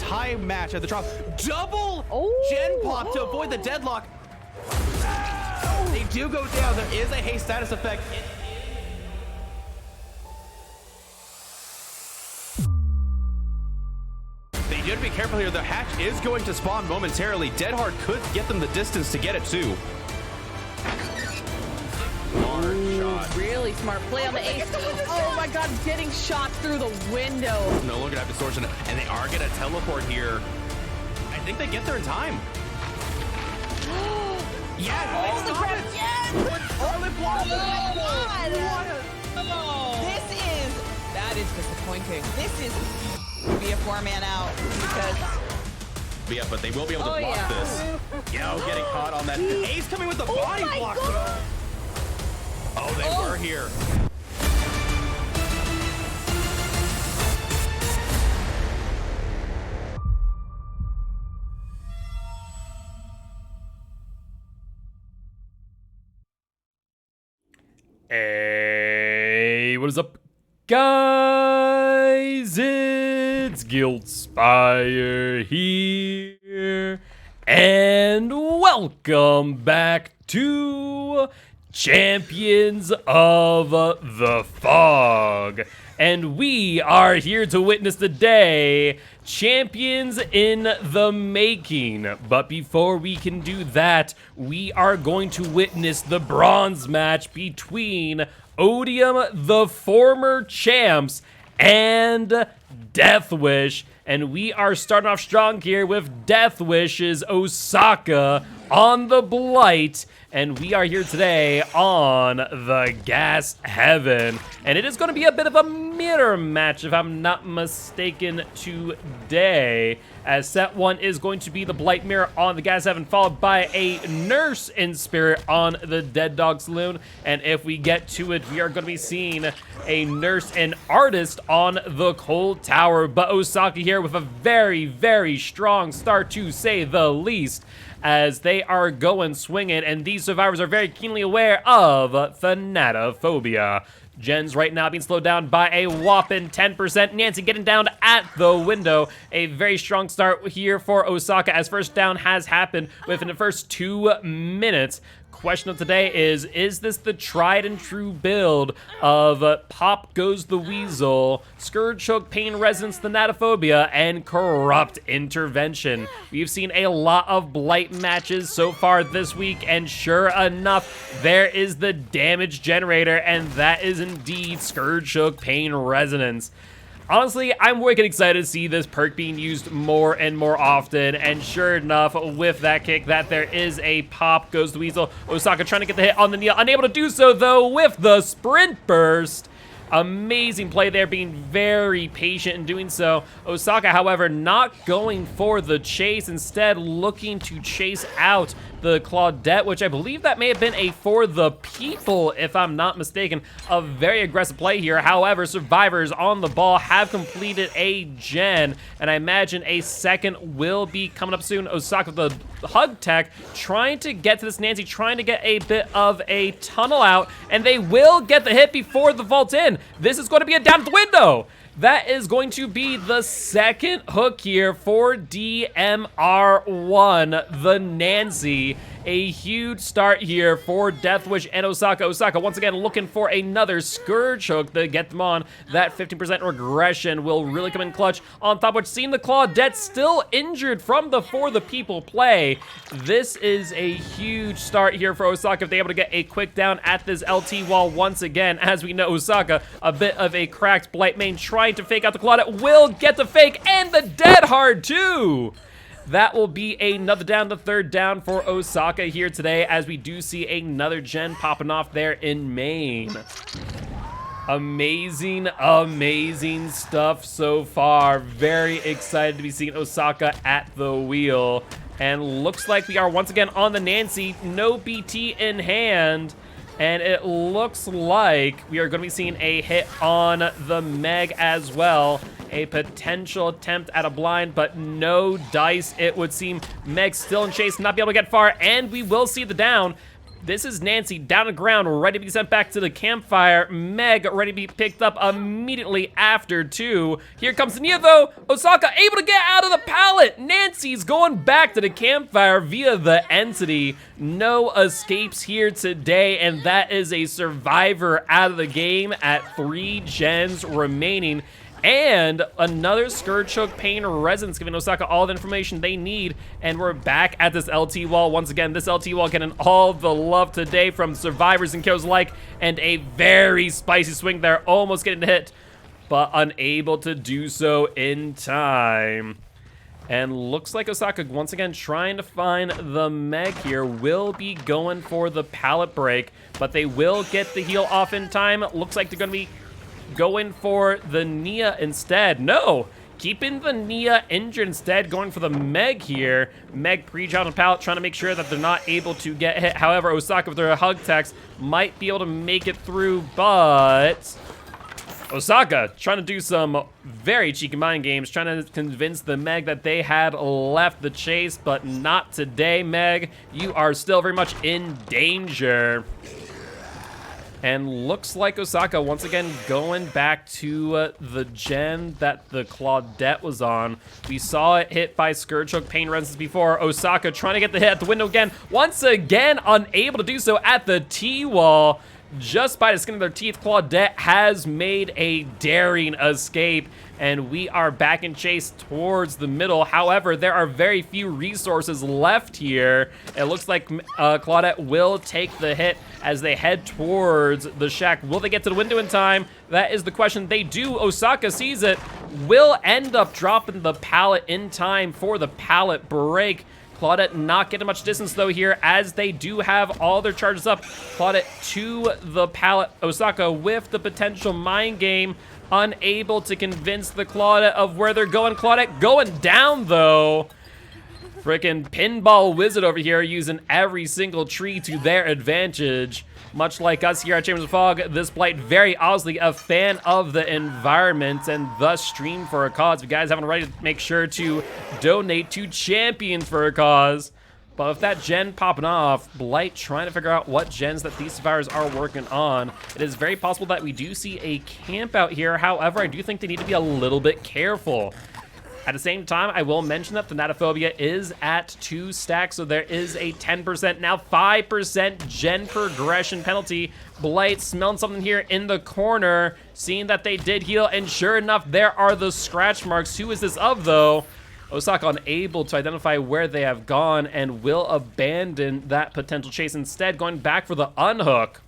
tie match at the drop. Double gen pop to avoid the deadlock. They do go down. There is a haste status effect. They do have to be careful here. The hatch is going to spawn momentarily. Dead Hard could get them the distance to get it too. Shot. Really smart play on the ace. Oh my god, getting shot through the window. No longer have distortion, and they are gonna teleport here. I think they get there in time. Yes! Oh, the grab! Yes! That is disappointing. This is be a 4-man out because. Yeah, but they will be able to block this. Yo, getting caught on that. Ace coming with the body block. Oh, they were here. Hey, what is up, guys? It's Giltspire here, and welcome back to Champions of the Fog. And we are here to witness the day, champions in the making. But before we can do that, we are going to witness the bronze match between Odium, the former champs, and Deathwish. And we are starting off strong here with Deathwish's Osaka on the Blight. And we are here today on the Gas Heaven. And it is going to be a bit of a mirror match, if I'm not mistaken, today. As set 1 is going to be the Blight Mirror on the Gas Heaven, followed by a Nurse in Spirit on the Dead Dog Saloon. And if we get to it, we are going to be seeing a Nurse and Artist on the Cold Tower. But Osaka here with a very, very strong start, to say the least, as they are going swinging, and these survivors are very keenly aware of Thanatophobia. Gens right now being slowed down by a whopping 10%. Nancy getting down at the window. A very strong start here for Osaka, as first down has happened within the first 2 minutes. Question of today is this the tried and true build of Pop Goes the Weasel, Scourge Hook, Pain Resonance, Thanatophobia, and Corrupt Intervention? We've seen a lot of Blight matches so far this week, and sure enough, there is the damage generator, and that is indeed Scourge Hook, Pain Resonance. Honestly, I'm wicked excited to see this perk being used more and more often, and sure enough, with that kick, that there is a Pop Goes the Weasel. Osaka trying to get the hit on the knee, unable to do so though with the Sprint Burst. Amazing play there, being very patient in doing so. Osaka, however, not going for the chase, instead looking to chase out the Claudette, which I believe that may have been a For the People, if I'm not mistaken. A very aggressive play here. However, survivors on the ball have completed a gen, and I imagine a second will be coming up soon. Osaka, the hug tech, trying to get to this Nancy, trying to get a bit of a tunnel out, and they will get the hit before the vault in. This is going to be a down at the window. That is going to be the second hook here for DMR1, the Nancy. A huge start here for Deathwish and Osaka. Osaka once again looking for another Scourge Hook to get them on. That 15% regression will really come in clutch. On top of which, seeing the Claudette still injured from the For the People play. This is a huge start here for Osaka if they're able to get a quick down at this LT wall once again. As we know, Osaka, a bit of a cracked Blight main, trying to fake out the Claudette, will get the fake, and the Dead Hard too. That will be another down, the third down for Osaka here today, as we do see another gen popping off there in main. Amazing, amazing stuff so far. Very excited to be seeing Osaka at the wheel. And looks like we are once again on the Nancy, no BT in hand. And it looks like we are going to be seeing a hit on the Meg as well. A potential attempt at a blind, but no dice, it would seem. Meg still in chase, not be able to get far, and we will see the down. This is Nancy down on the ground, ready to be sent back to the campfire. Meg ready to be picked up immediately after, too. Here comes Nia, though. Osaka able to get out of the pallet. Nancy's going back to the campfire via the entity. No escapes here today, and that is a survivor out of the game at 3 gens remaining. And another Scourge Hook Pain Resonance, giving Osaka all the information they need. And we're back at this LT wall. Once again, this LT wall getting all the love today from survivors and kills alike. And a very spicy swing there, almost getting hit, but unable to do so in time. And looks like Osaka, once again, trying to find the Meg here, will be going for the pallet break, but they will get the heal off in time. Looks like they're going to be going for the Nia instead. No, keeping the Nia injured instead, going for the Meg here. Meg pre-jump on pallet, trying to make sure that they're not able to get hit. However, Osaka with their hug text might be able to make it through, but Osaka trying to do some very cheeky mind games, trying to convince the Meg that they had left the chase, but not today, Meg. You are still very much in danger. And looks like Osaka, once again, going back to the gen that the Claudette was on. We saw it hit by Scourge Hook Pain Resonance before. Osaka trying to get the hit at the window again. Once again, unable to do so at the T-wall. Just by the skin of their teeth, Claudette has made a daring escape, and we are back in chase towards the middle. However, there are very few resources left here. It looks like Claudette will take the hit as they head towards the shack. Will they get to the window in time? That is the question. They do. Osaka sees it. Will end up dropping the pallet in time for the pallet break. Claudette not getting much distance, though, here, as they do have all their charges up. Claudette to the pallet. Osaka with the potential mind game, unable to convince the Claudette of where they're going. Claudette going down, though. Freaking pinball wizard over here using every single tree to their advantage. Much like us here at Chambers of Fog, this Blight very obviously a fan of the environment and thus stream for a cause. If you guys haven't already, make sure to donate to Champions for a Cause. But with that gen popping off, Blight trying to figure out what gens that these survivors are working on. It is very possible that we do see a camp out here. However, I do think they need to be a little bit careful. At the same time, I will mention that Thanatophobia is at 2 stacks, so there is a 10%, now 5% gen progression penalty. Blight smelling something here in the corner, seeing that they did heal, and sure enough, there are the scratch marks. Who is this of, though? Osaka unable to identify where they have gone and will abandon that potential chase, instead going back for the unhook.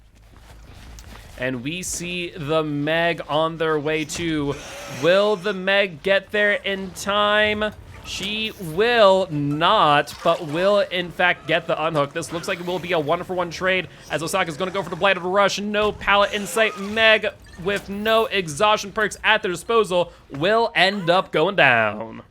And we see the Meg on their way too. Will the Meg get there in time? She will not, but will in fact get the unhook. This looks like it will be a 1-for-1 trade, as Osaka's gonna go for the Blight of a Rush. No pallet in sight. Meg, with no exhaustion perks at their disposal, will end up going down.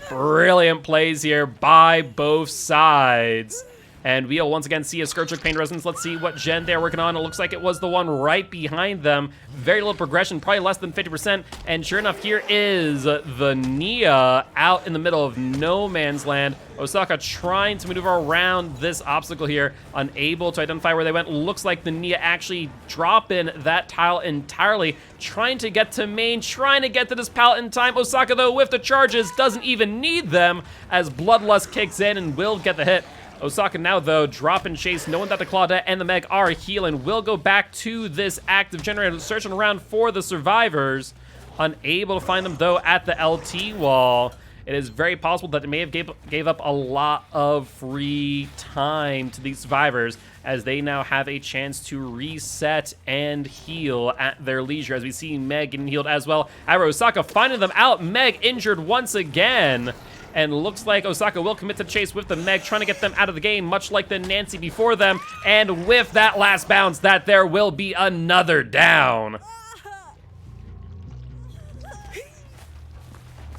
Brilliant plays here by both sides. And we'll once again see a Scourge Hook Pain Resonance. Let's see what gen they're working on. It looks like it was the one right behind them. Very little progression, probably less than 50%. And sure enough, here is the Nia out in the middle of no man's land. Osaka trying to maneuver around this obstacle here, unable to identify where they went. Looks like the Nia actually dropping that tile entirely, trying to get to main, trying to get to this pallet in time. Osaka, though, with the charges, doesn't even need them as Bloodlust kicks in and will get the hit. Osaka now, though, drop and chase, knowing that the Claudette and the Meg are healing, will go back to this active generator, searching around for the survivors. Unable to find them, though, at the LT wall. It is very possible that they may have gave up a lot of free time to these survivors, as they now have a chance to reset and heal at their leisure, as we see Meg getting healed as well. However, Osaka finding them out. Meg injured once again. And looks like Osaka will commit to the chase with the Meg, trying to get them out of the game, much like the Nancy before them. And with that last bounce, that there will be another down.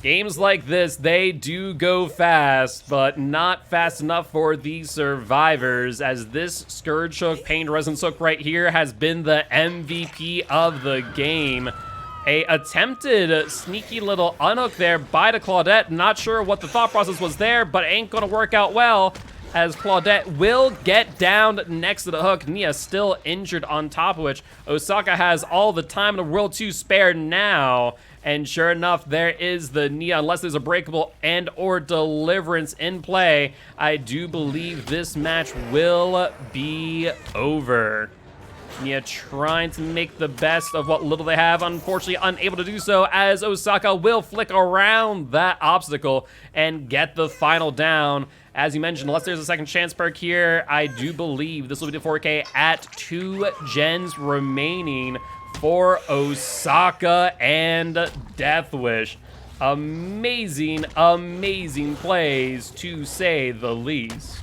Games like this, they do go fast, but not fast enough for these survivors, as this Scourge Hook Pain Resonance Hook right here has been the MVP of the game. A attempted sneaky little unhook there by the Claudette. Not sure what the thought process was there, but ain't gonna work out well. as Claudette will get down next to the hook. Nia still injured on top of which Osaka has all the time in the world to spare now. And sure enough, there is the Nia, unless there's a breakable and or deliverance in play. I do believe this match will be over. Nia trying to make the best of what little they have, unfortunately unable to do so as Osaka will flick around that obstacle and get the final down. As you mentioned, unless there's a second chance perk here, I do believe this will be the 4K at 2 gens remaining for Osaka and Deathwish. Amazing, amazing plays to say the least.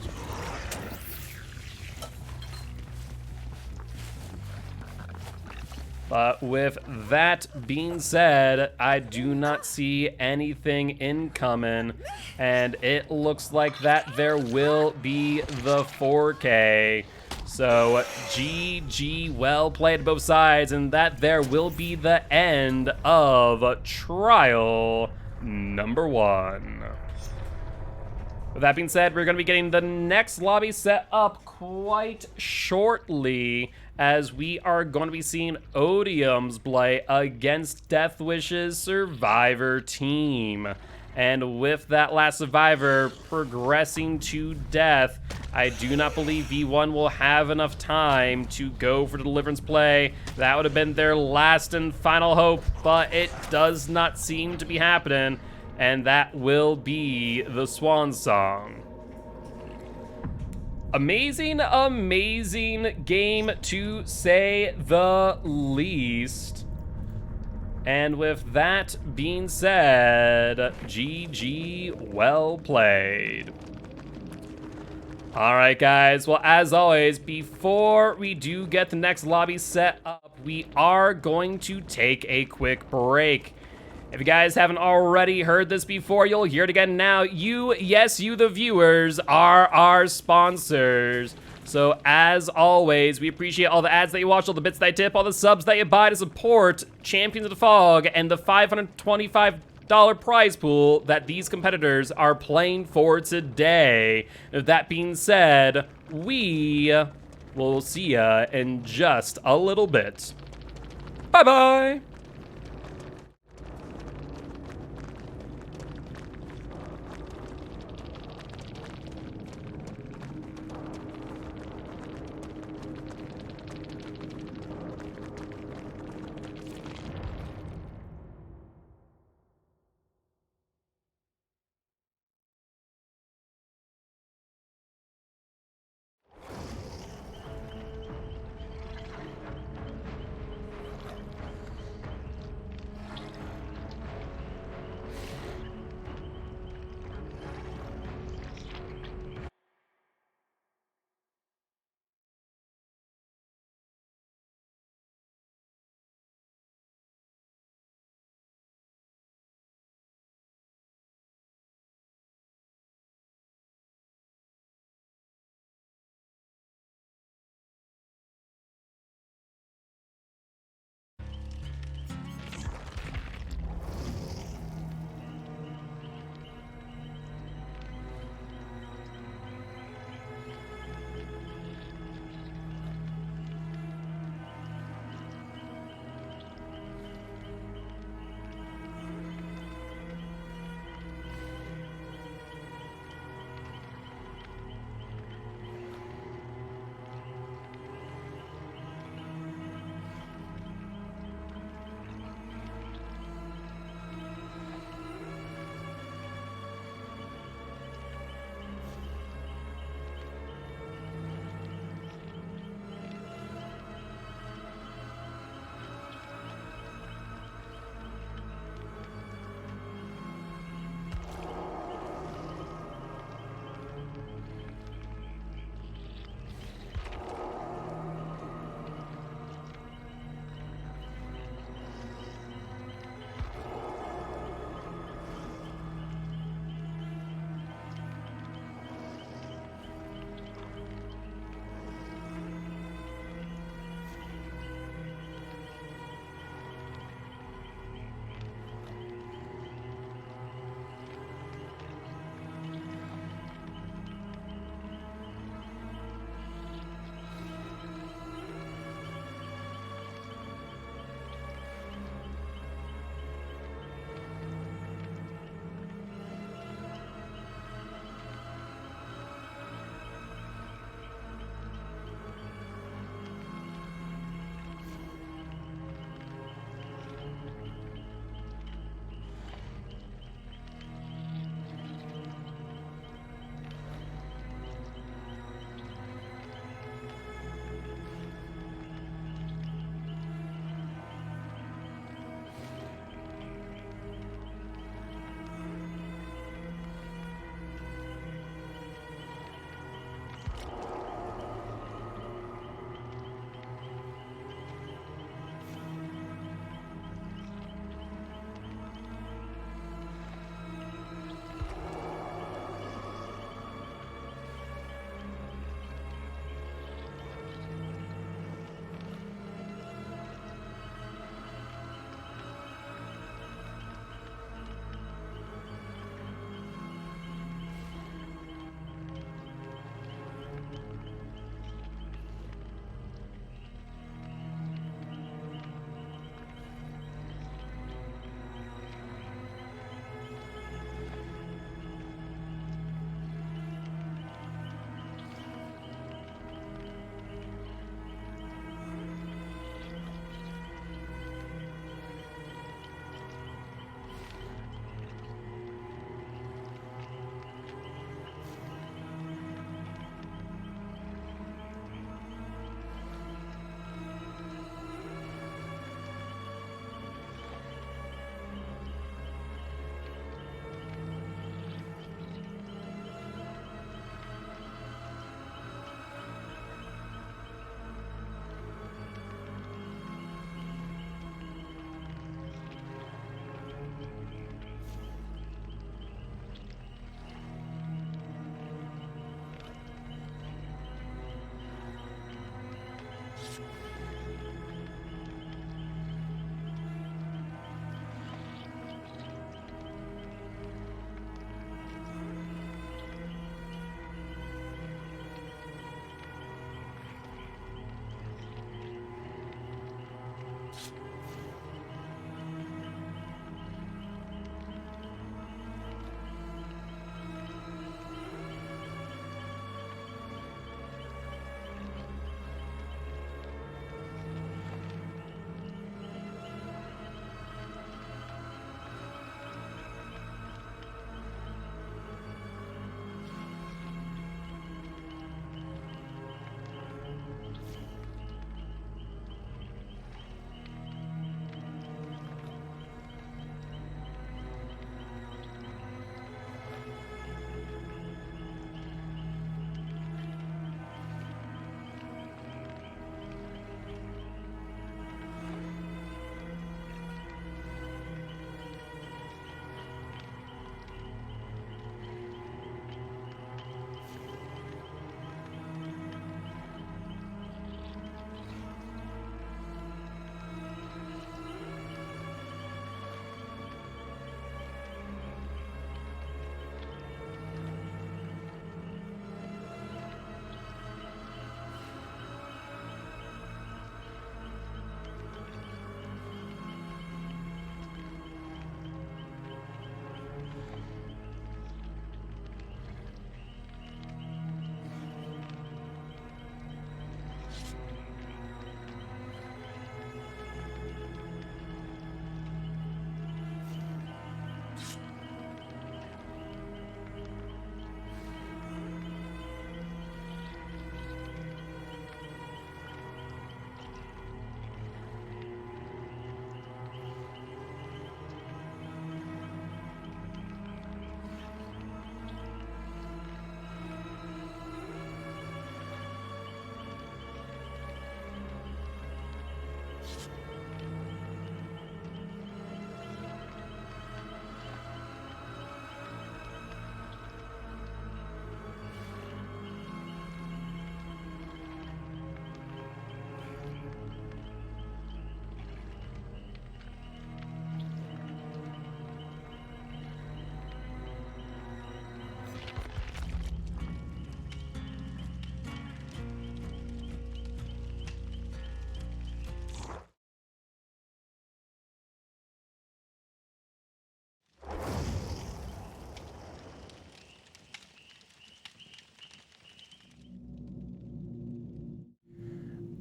But with that being said, I do not see anything incoming, and it looks like that there will be the 4K. So GG, well played both sides, and that there will be the end of trial number 1. With that being said, we're going to be getting the next lobby set up quite shortly, as we are going to be seeing Odium's play against Deathwish's Survivor team. And with that last Survivor progressing to death, I do not believe V1 will have enough time to go for the Deliverance play. That would have been their last and final hope, but it does not seem to be happening. And that will be the Swan Song. Amazing, amazing game to say the least. And with that being said, GG, well played. All right, guys. Well, as always, before we do get the next lobby set up, we are going to take a quick break. If you guys haven't already heard this before, you'll hear it again now. You, yes, you the viewers, are our sponsors. So as always, we appreciate all the ads that you watch, all the bits that you tip, all the subs that you buy to support Champions of the Fog, and the $525 prize pool that these competitors are playing for today. With that being said, we will see ya in just a little bit. Bye-bye.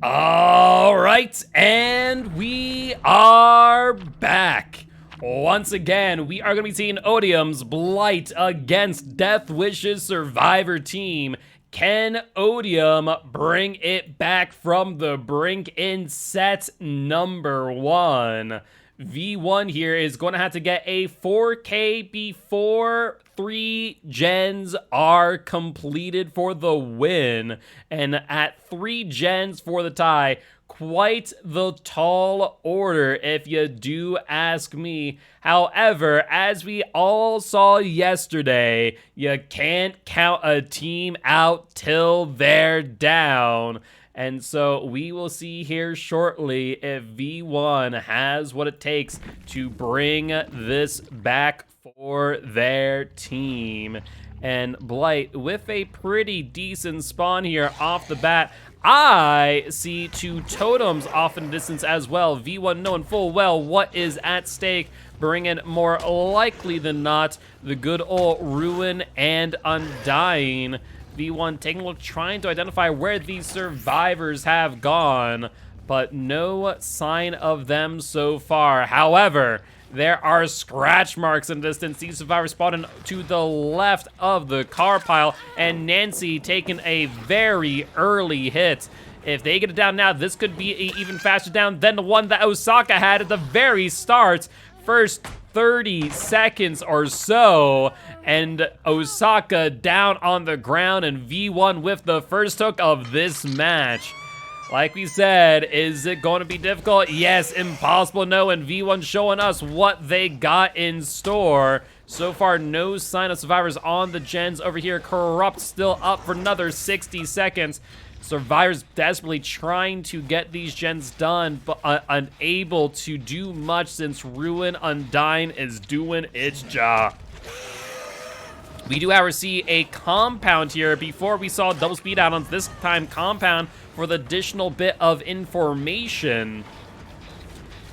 All right, and we are back. Once again, we are going to be seeing Odium's Blight against Deathwish's Survivor team. Can Odium bring it back from the brink in set number 1? V1 here is going to have to get a 4K before 3 gens are completed for the win. And at 3 gens for the tie, quite the tall order if you do ask me. However, as we all saw yesterday, you can't count a team out till they're down. And so we will see here shortly if V1 has what it takes to bring this back for their team. And Blight with a pretty decent spawn here off the bat. I see 2 totems off in the distance as well. V1 knowing full well what is at stake, bringing more likely than not the good old Ruin and Undying. V1 taking a look, trying to identify where these survivors have gone, but no sign of them so far. However, there are scratch marks in the distance. These survivors spotted to the left of the car pile, and Nancy taking a very early hit. If they get it down now, this could be an even faster down than the one that Osaka had at the very start. First 30 seconds or so, and Osaka down on the ground, and V1 with the first hook of this match. Like we said, is it going to be difficult? Yes, impossible, no, and V1 showing us what they got in store. So far, no sign of survivors on the gens over here. Corrupt still up for another 60 seconds. Survivors desperately trying to get these gens done, but unable to do much since Ruin Undying is doing its job. We do, however, see a compound here. Before we saw double speed out on this time compound for the additional bit of information.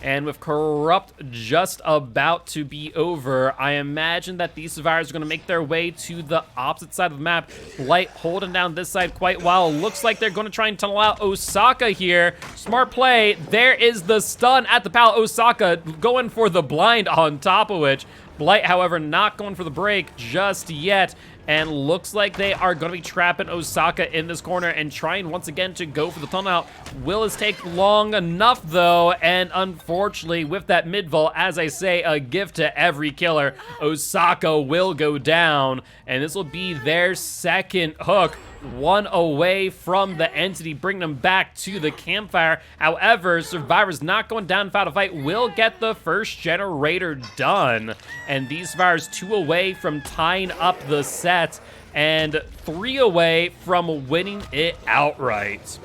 And with Corrupt just about to be over, I imagine that these survivors are going to make their way to the opposite side of the map. Blight holding down this side quite well. Looks like they're going to try and tunnel out Osaka here. Smart play. There is the stun at the pallet. Osaka going for the blind on top of which. Blight, however, not going for the break just yet. And looks like they are going to be trapping Osaka in this corner and trying once again to go for the tunnel out. Will this take long enough, though? And unfortunately, with that mid-vault, as I say, a gift to every killer, Osaka will go down. And this will be their second hook. 1 away from the entity, bringing them back to the campfire. However, survivors not going down without a fight will get the first generator done. And these survivors 2 away from tying up the set and 3 away from winning it outright.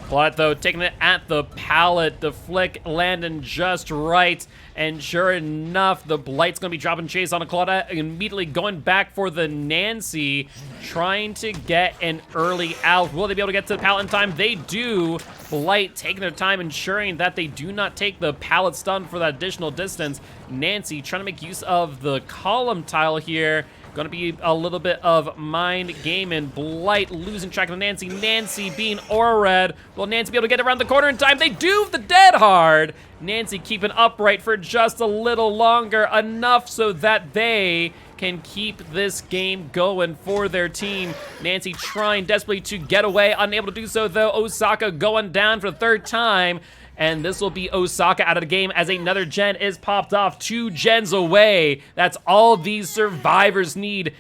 But though, taking it at the pallet, the flick landing just right. And sure enough, the Blight's gonna be dropping chase on a Claudette, immediately going back for the Nancy, trying to get an early out. Will they be able to get to the pallet in time? They do. Blight taking their time, ensuring that they do not take the pallet stun for that additional distance. Nancy trying to make use of the column tile here. Gonna be a little bit of mind game, and Blight losing track of Nancy. Nancy being aura red. Will Nancy be able to get around the corner in time? They do the dead hard. Nancy keeping upright for just a little longer, enough so that they can keep this game going for their team. Nancy trying desperately to get away, unable to do so though. Osaka going down for the 3rd time. And this will be Osaka out of the game as another gen is popped off. 2 gens away. That's all these survivors need.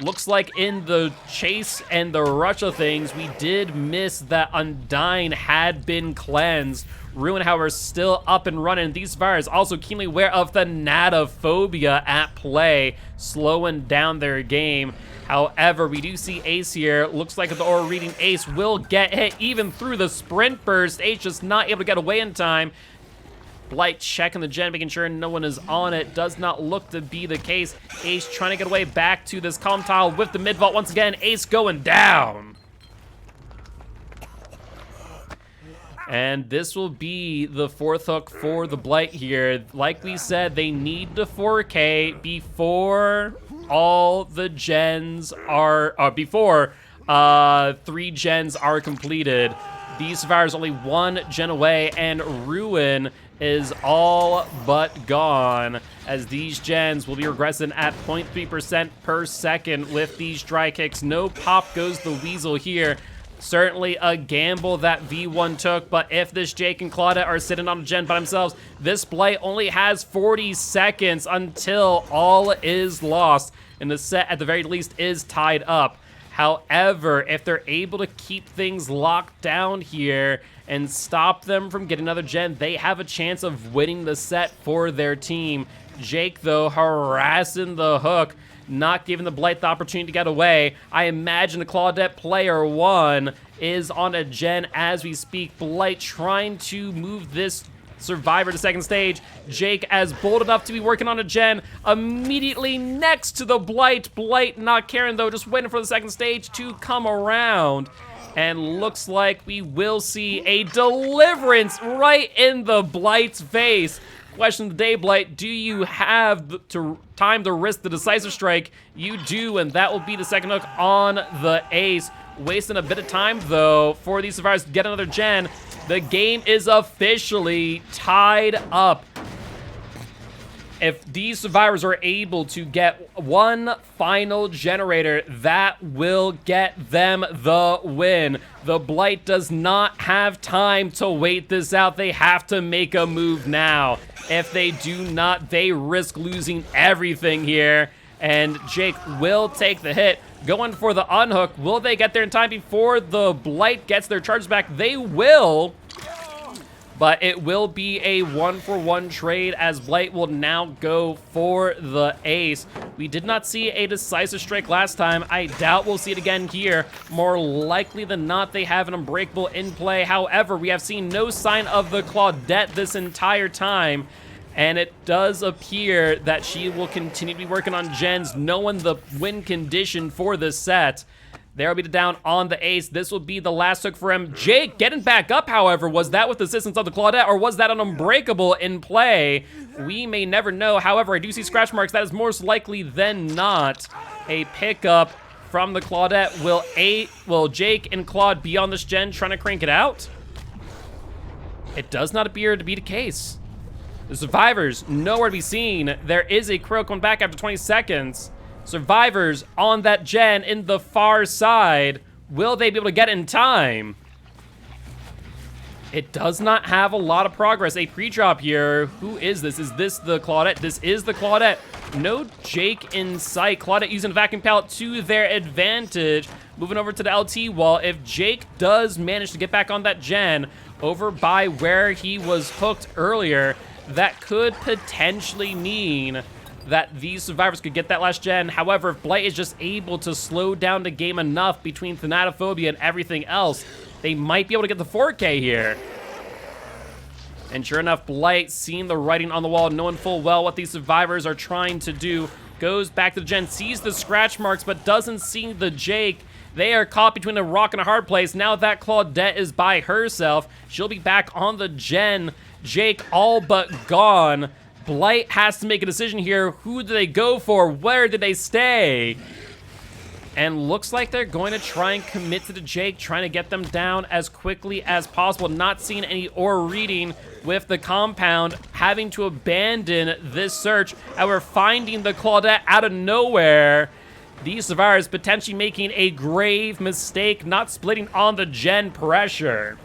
Looks like in the chase and the rush of things, we did miss that Undying had been cleansed. Ruin, however, still up and running. These survivors also keenly aware of the Natophobia at play, slowing down their game. However, we do see Ace here. Looks like the aura reading Ace will get hit even through the sprint burst. Ace just not able to get away in time. Blight checking the gen, making sure no one is on it. Does not look to be the case. Ace trying to get away back to this column tile with the mid-vault once again. Ace going down. And this will be the 4th hook for the Blight here. Like we said, they need the 4K before all the gens are, before 3 gens are completed. These survivors only 1 gen away, and Ruin is all but gone, as these gens will be regressing at 0.3% per second with these dry kicks. No pop goes the Weasel here. Certainly a gamble that V1 took, but if this Jake and Claudette are sitting on a gen by themselves, this Blight only has 40 seconds until all is lost, and the set at the very least is tied up. However, if they're able to keep things locked down here and stop them from getting another gen, they have a chance of winning the set for their team. Jake, though, harassing the hook, not giving the Blight the opportunity to get away. I imagine the Claudette player 1 is on a gen as we speak. Blight trying to move this survivor to second stage. Jake, as bold enough to be working on a gen immediately next to the Blight. Blight not caring, though, just waiting for the second stage to come around. And looks like we will see a deliverance right in the Blight's face. Question of the day, Blight, do you have time to risk the decisive strike? You do, and that will be the second hook on the ace. Wasting a bit of time, though, for these survivors to get another gen. The game is officially tied up. If these survivors are able to get 1 final generator, that will get them the win. The Blight does not have time to wait this out. They have to make a move now. If they do not, they risk losing everything here. And Jake will take the hit. Going for the unhook. Will they get there in time before the Blight gets their charges back? They will. But it will be a 1-for-1 trade, as Blight will now go for the ace. We did not see a decisive strike last time. I doubt we'll see it again here. More likely than not, they have an unbreakable in play. However, we have seen no sign of the Claudette this entire time. And it does appear that she will continue to be working on gens, knowing the win condition for this set. There will be the down on the ace. This will be the last hook for him. Jake getting back up, however. Was that with the assistance of the Claudette, or was that an unbreakable in play? We may never know. However, I do see scratch marks. That is most likely than not a pickup from the Claudette. Will Jake and Claude be on this gen trying to crank it out? It does not appear to be the case. The survivors nowhere to be seen. There is a crow coming back after 20 seconds. Survivors on that gen in the far side. Will they be able to get in time? It does not have a lot of progress. A pre-drop here. Who is this? Is this the Claudette? This is the Claudette. No Jake in sight. Claudette using the vacuum pallet to their advantage. Moving over to the LT wall. If Jake does manage to get back on that gen over by where he was hooked earlier, that could potentially mean that these survivors could get that last gen. However, if Blight is just able to slow down the game enough between Thanatophobia and everything else, they might be able to get the 4K here. And sure enough, Blight, seeing the writing on the wall, knowing full well what these survivors are trying to do, goes back to the gen, sees the scratch marks, but doesn't see the Jake. They are caught between a rock and a hard place. Now that Claudette is by herself, she'll be back on the gen. Jake all but gone. Blight has to make a decision here. Who do they go for? Where did they stay? And looks like they're going to try and commit to the Jake, trying to get them down as quickly as possible. Not seeing any ore reading with the compound, having to abandon this search. And we're finding the Claudette out of nowhere. These survivors potentially making a grave mistake, not splitting on the gen pressure.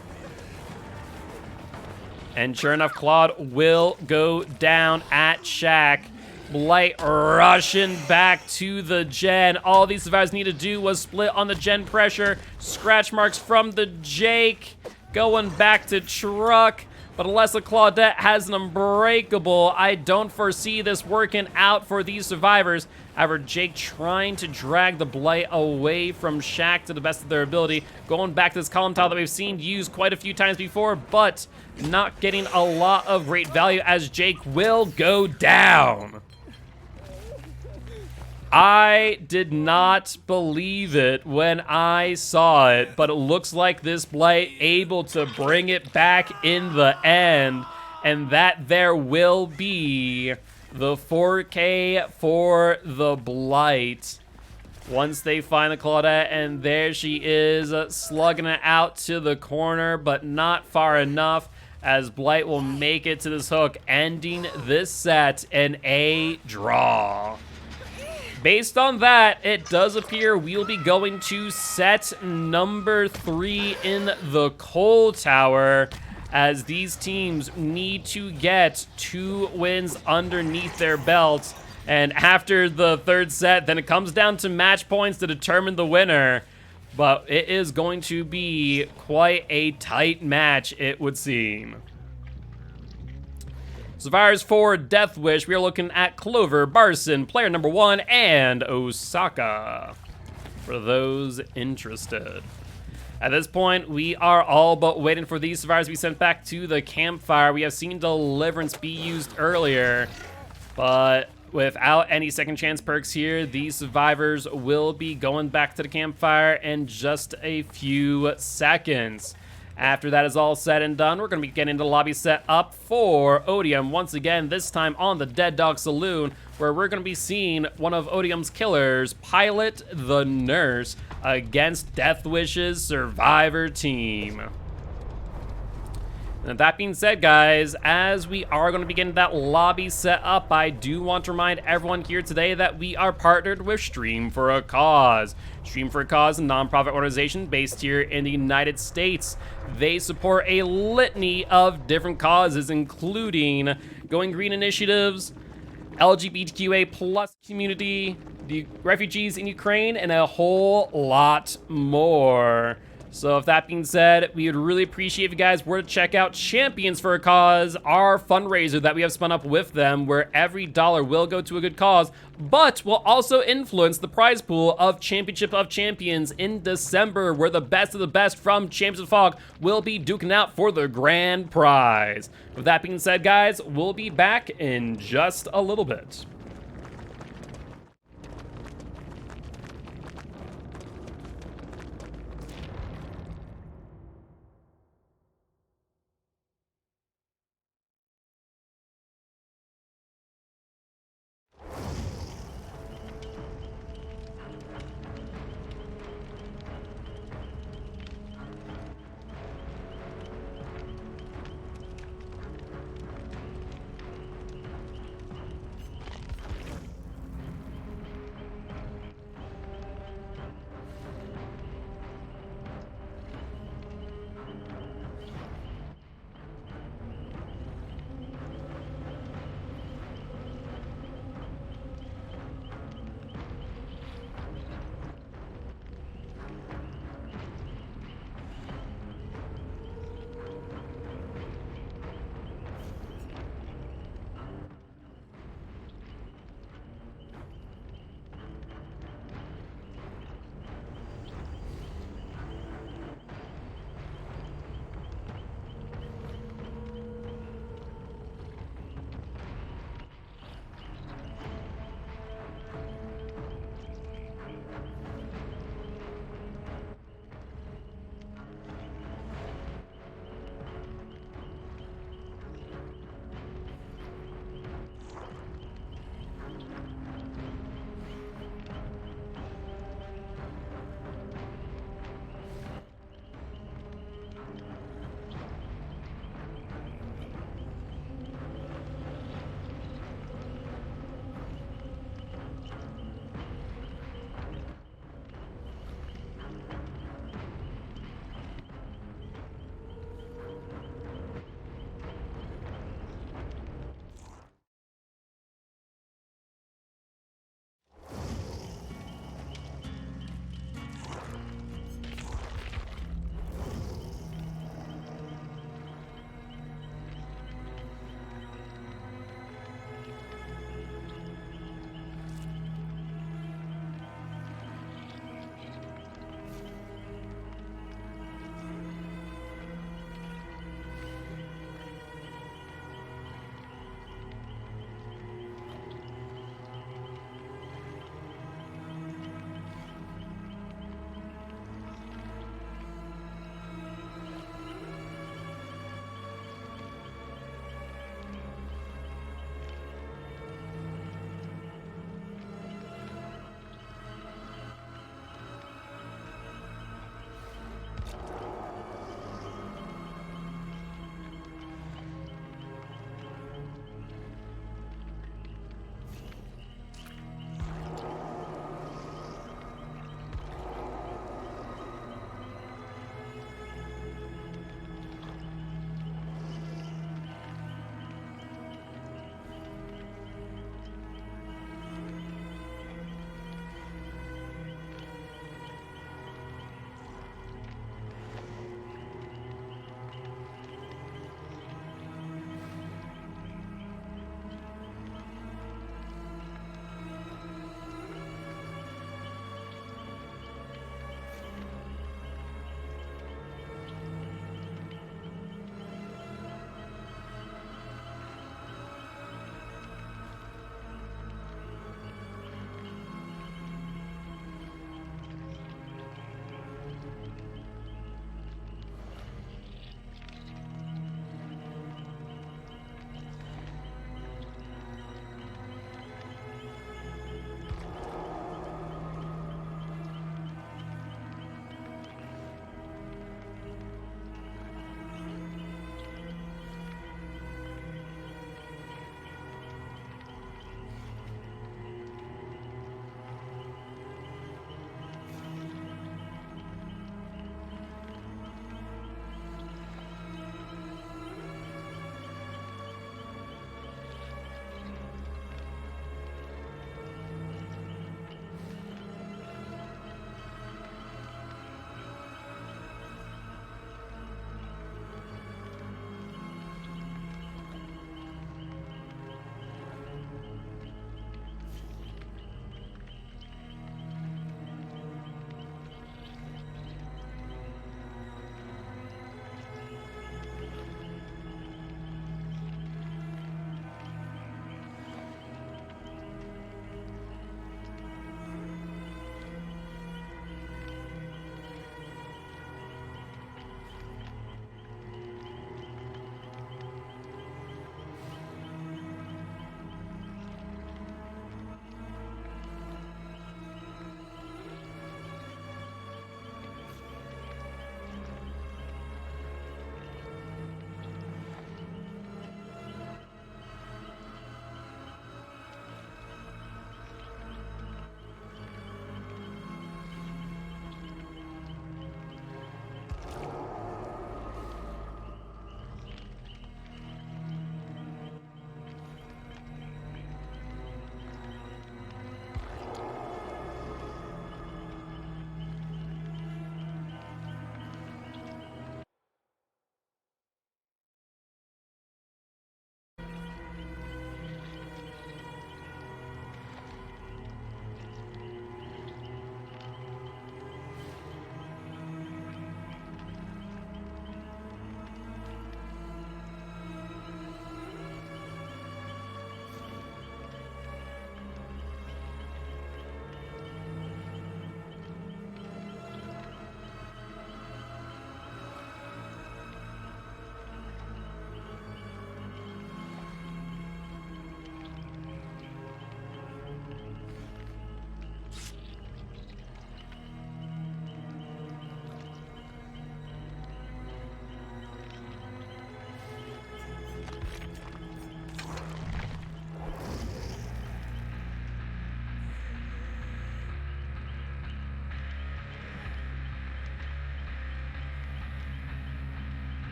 And sure enough, Claude will go down at Shack. Blight rushing back to the gen. All these survivors need to do was split on the gen pressure. Scratch marks from the Jake. Going back to Truck. But unless the Claudette has an unbreakable, I don't foresee this working out for these survivors. However, Jake trying to drag the Blight away from Shack to the best of their ability. Going back to this column tile that we've seen used quite a few times before, but not getting a lot of great value as Jake will go down. I did not believe it when I saw it, but it looks like this Blight able to bring it back in the end, and that there will be the 4K for the Blight. once they find the Claudette, and there she is, slugging it out to the corner, but not far enough, as Blight will make it to this hook, ending this set in a draw. Based on that, it does appear we'll be going to set number 3 in the Coal Tower, as these teams need to get 2 wins underneath their belts. And after the third set, then it comes down to match points to determine the winner. But it is going to be quite a tight match, it would seem. Survivors for Deathwish, we are looking at Clover, Barson, player number 1, and Osaka, for those interested. At this point, we are all but waiting for these survivors to be sent back to the campfire. We have seen Deliverance be used earlier, but without any second chance perks here, these survivors will be going back to the campfire in just a few seconds. After that is all said and done, we're going to be getting the lobby set up for Odium once again, this time on the Dead Dog Saloon, where we're going to be seeing one of Odium's killers, Pilot the Nurse, against Deathwish's Survivor team. And that being said, guys, as we are going to be getting that lobby set up, I do want to remind everyone here today that we are partnered with Stream for a Cause. Stream for a Cause, a nonprofit organization based here in the United States. They support a litany of different causes, including Going Green initiatives, LGBTQA plus community, the refugees in Ukraine, and a whole lot more. So if that being said, we would really appreciate if you guys were to check out Champions for a Cause, our fundraiser that we have spun up with them, where every dollar will go to a good cause, but will also influence the prize pool of Championship of Champions in December, where the best of the best from Champions of Fog will be duking out for the grand prize. With that being said, guys, we'll be back in just a little bit.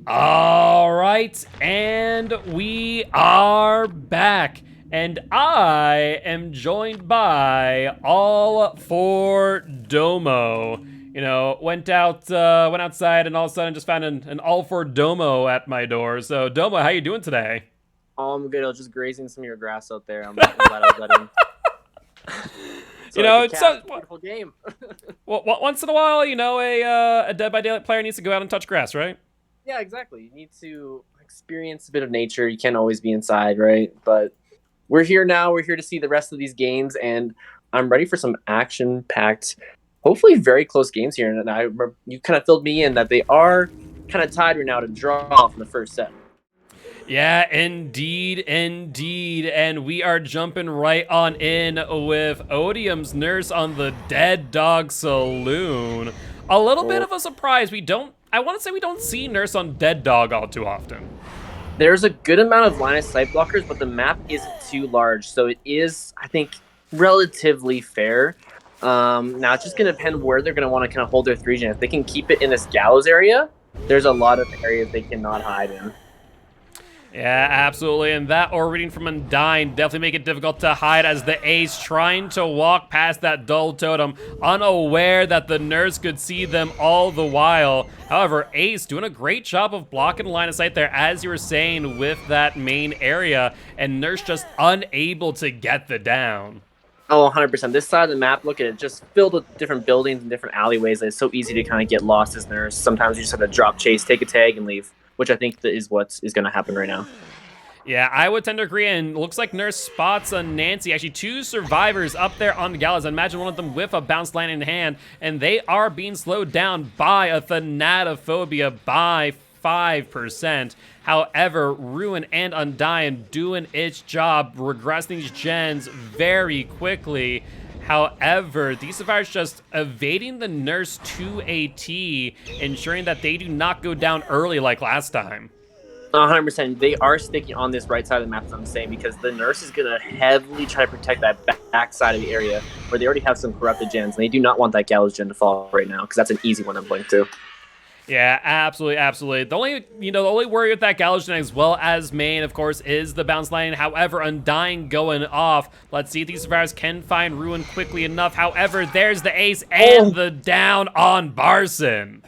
All right, and we are back. And I am joined by all4domo. You know, went outside, and all of a sudden just found an all4domo at my door. So, Domo, how you doing today? Oh, I'm good. I was just grazing some of your grass out there. I'm glad I was letting. You know, it's a beautiful game. well, once in a while, you know, a Dead by Daylight player needs to go out and touch grass, right? Yeah, exactly. You need to experience a bit of nature. You can't always be inside, right? But we're here now. We're here to see the rest of these games, and I'm ready for some action-packed, hopefully very close games here. And I remember you kind of filled me in that they are kind of tied right now to draw from the first set. Yeah, indeed, indeed. And we are jumping right on in with Odium's nurse on the Dead Dog Saloon. A little bit of a surprise. I want to say we don't see nurse on Dead Dog all too often. There's a good amount of line of sight blockers, but the map isn't too large. So it is, I think, relatively fair. Now it's just going to depend where they're going to want to kind of hold their 3-gen. If they can keep it in this gallows area, there's a lot of areas they cannot hide in. Yeah, absolutely, and that or reading from Undyne definitely make it difficult to hide as the ace trying to walk past that dull totem, unaware that the nurse could see them all the while. However, Ace doing a great job of blocking line of sight there, as you were saying, with that main area, and Nurse just unable to get the down. Oh, 100%. This side of the map, look at it, just filled with different buildings and different alleyways. It's so easy to kind of get lost as Nurse. Sometimes you just have to drop chase, take a tag, and leave, which I think is what is going to happen right now. Yeah, I would tend to agree, and looks like Nurse spots a Nancy. Actually, 2 survivors up there on the gallows. I imagine one of them with a bounce line in hand, and they are being slowed down by a Thanatophobia by 5%. However, Ruin and Undyne doing its job, regressing these gens very quickly. However, these survivors just evading the nurse to a T, ensuring that they do not go down early like last time. 100%. They are sticking on this right side of the map, as I'm saying, because the nurse is going to heavily try to protect that back side of the area where they already have some corrupted gens, and they do not want that gallows gen to fall right now, because that's an easy one to blink to. Yeah, absolutely, absolutely. The only worry with that gallows gen as well as main, of course, is the bounce line. However, Undyne going off. Let's see if these survivors can find Ruin quickly enough. However, there's the ace and the down on Barson.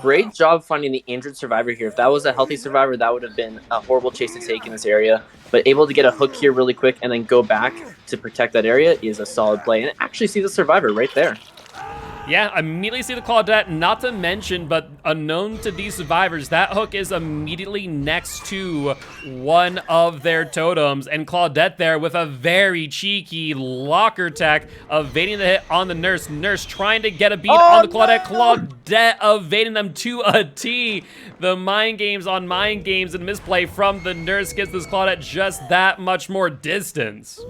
Great job finding the injured survivor here. If that was a healthy survivor, that would have been a horrible chase to take in this area. But able to get a hook here really quick and then go back to protect that area is a solid play. And actually see the survivor right there. Yeah, immediately see the Claudette, not to mention, but unknown to these survivors, that hook is immediately next to one of their totems, and Claudette there with a very cheeky locker tech, evading the hit on the nurse. Nurse trying to get a beat on the Claudette. No! Claudette evading them to a T. The mind games on mind games and misplay from the nurse gives this Claudette just that much more distance.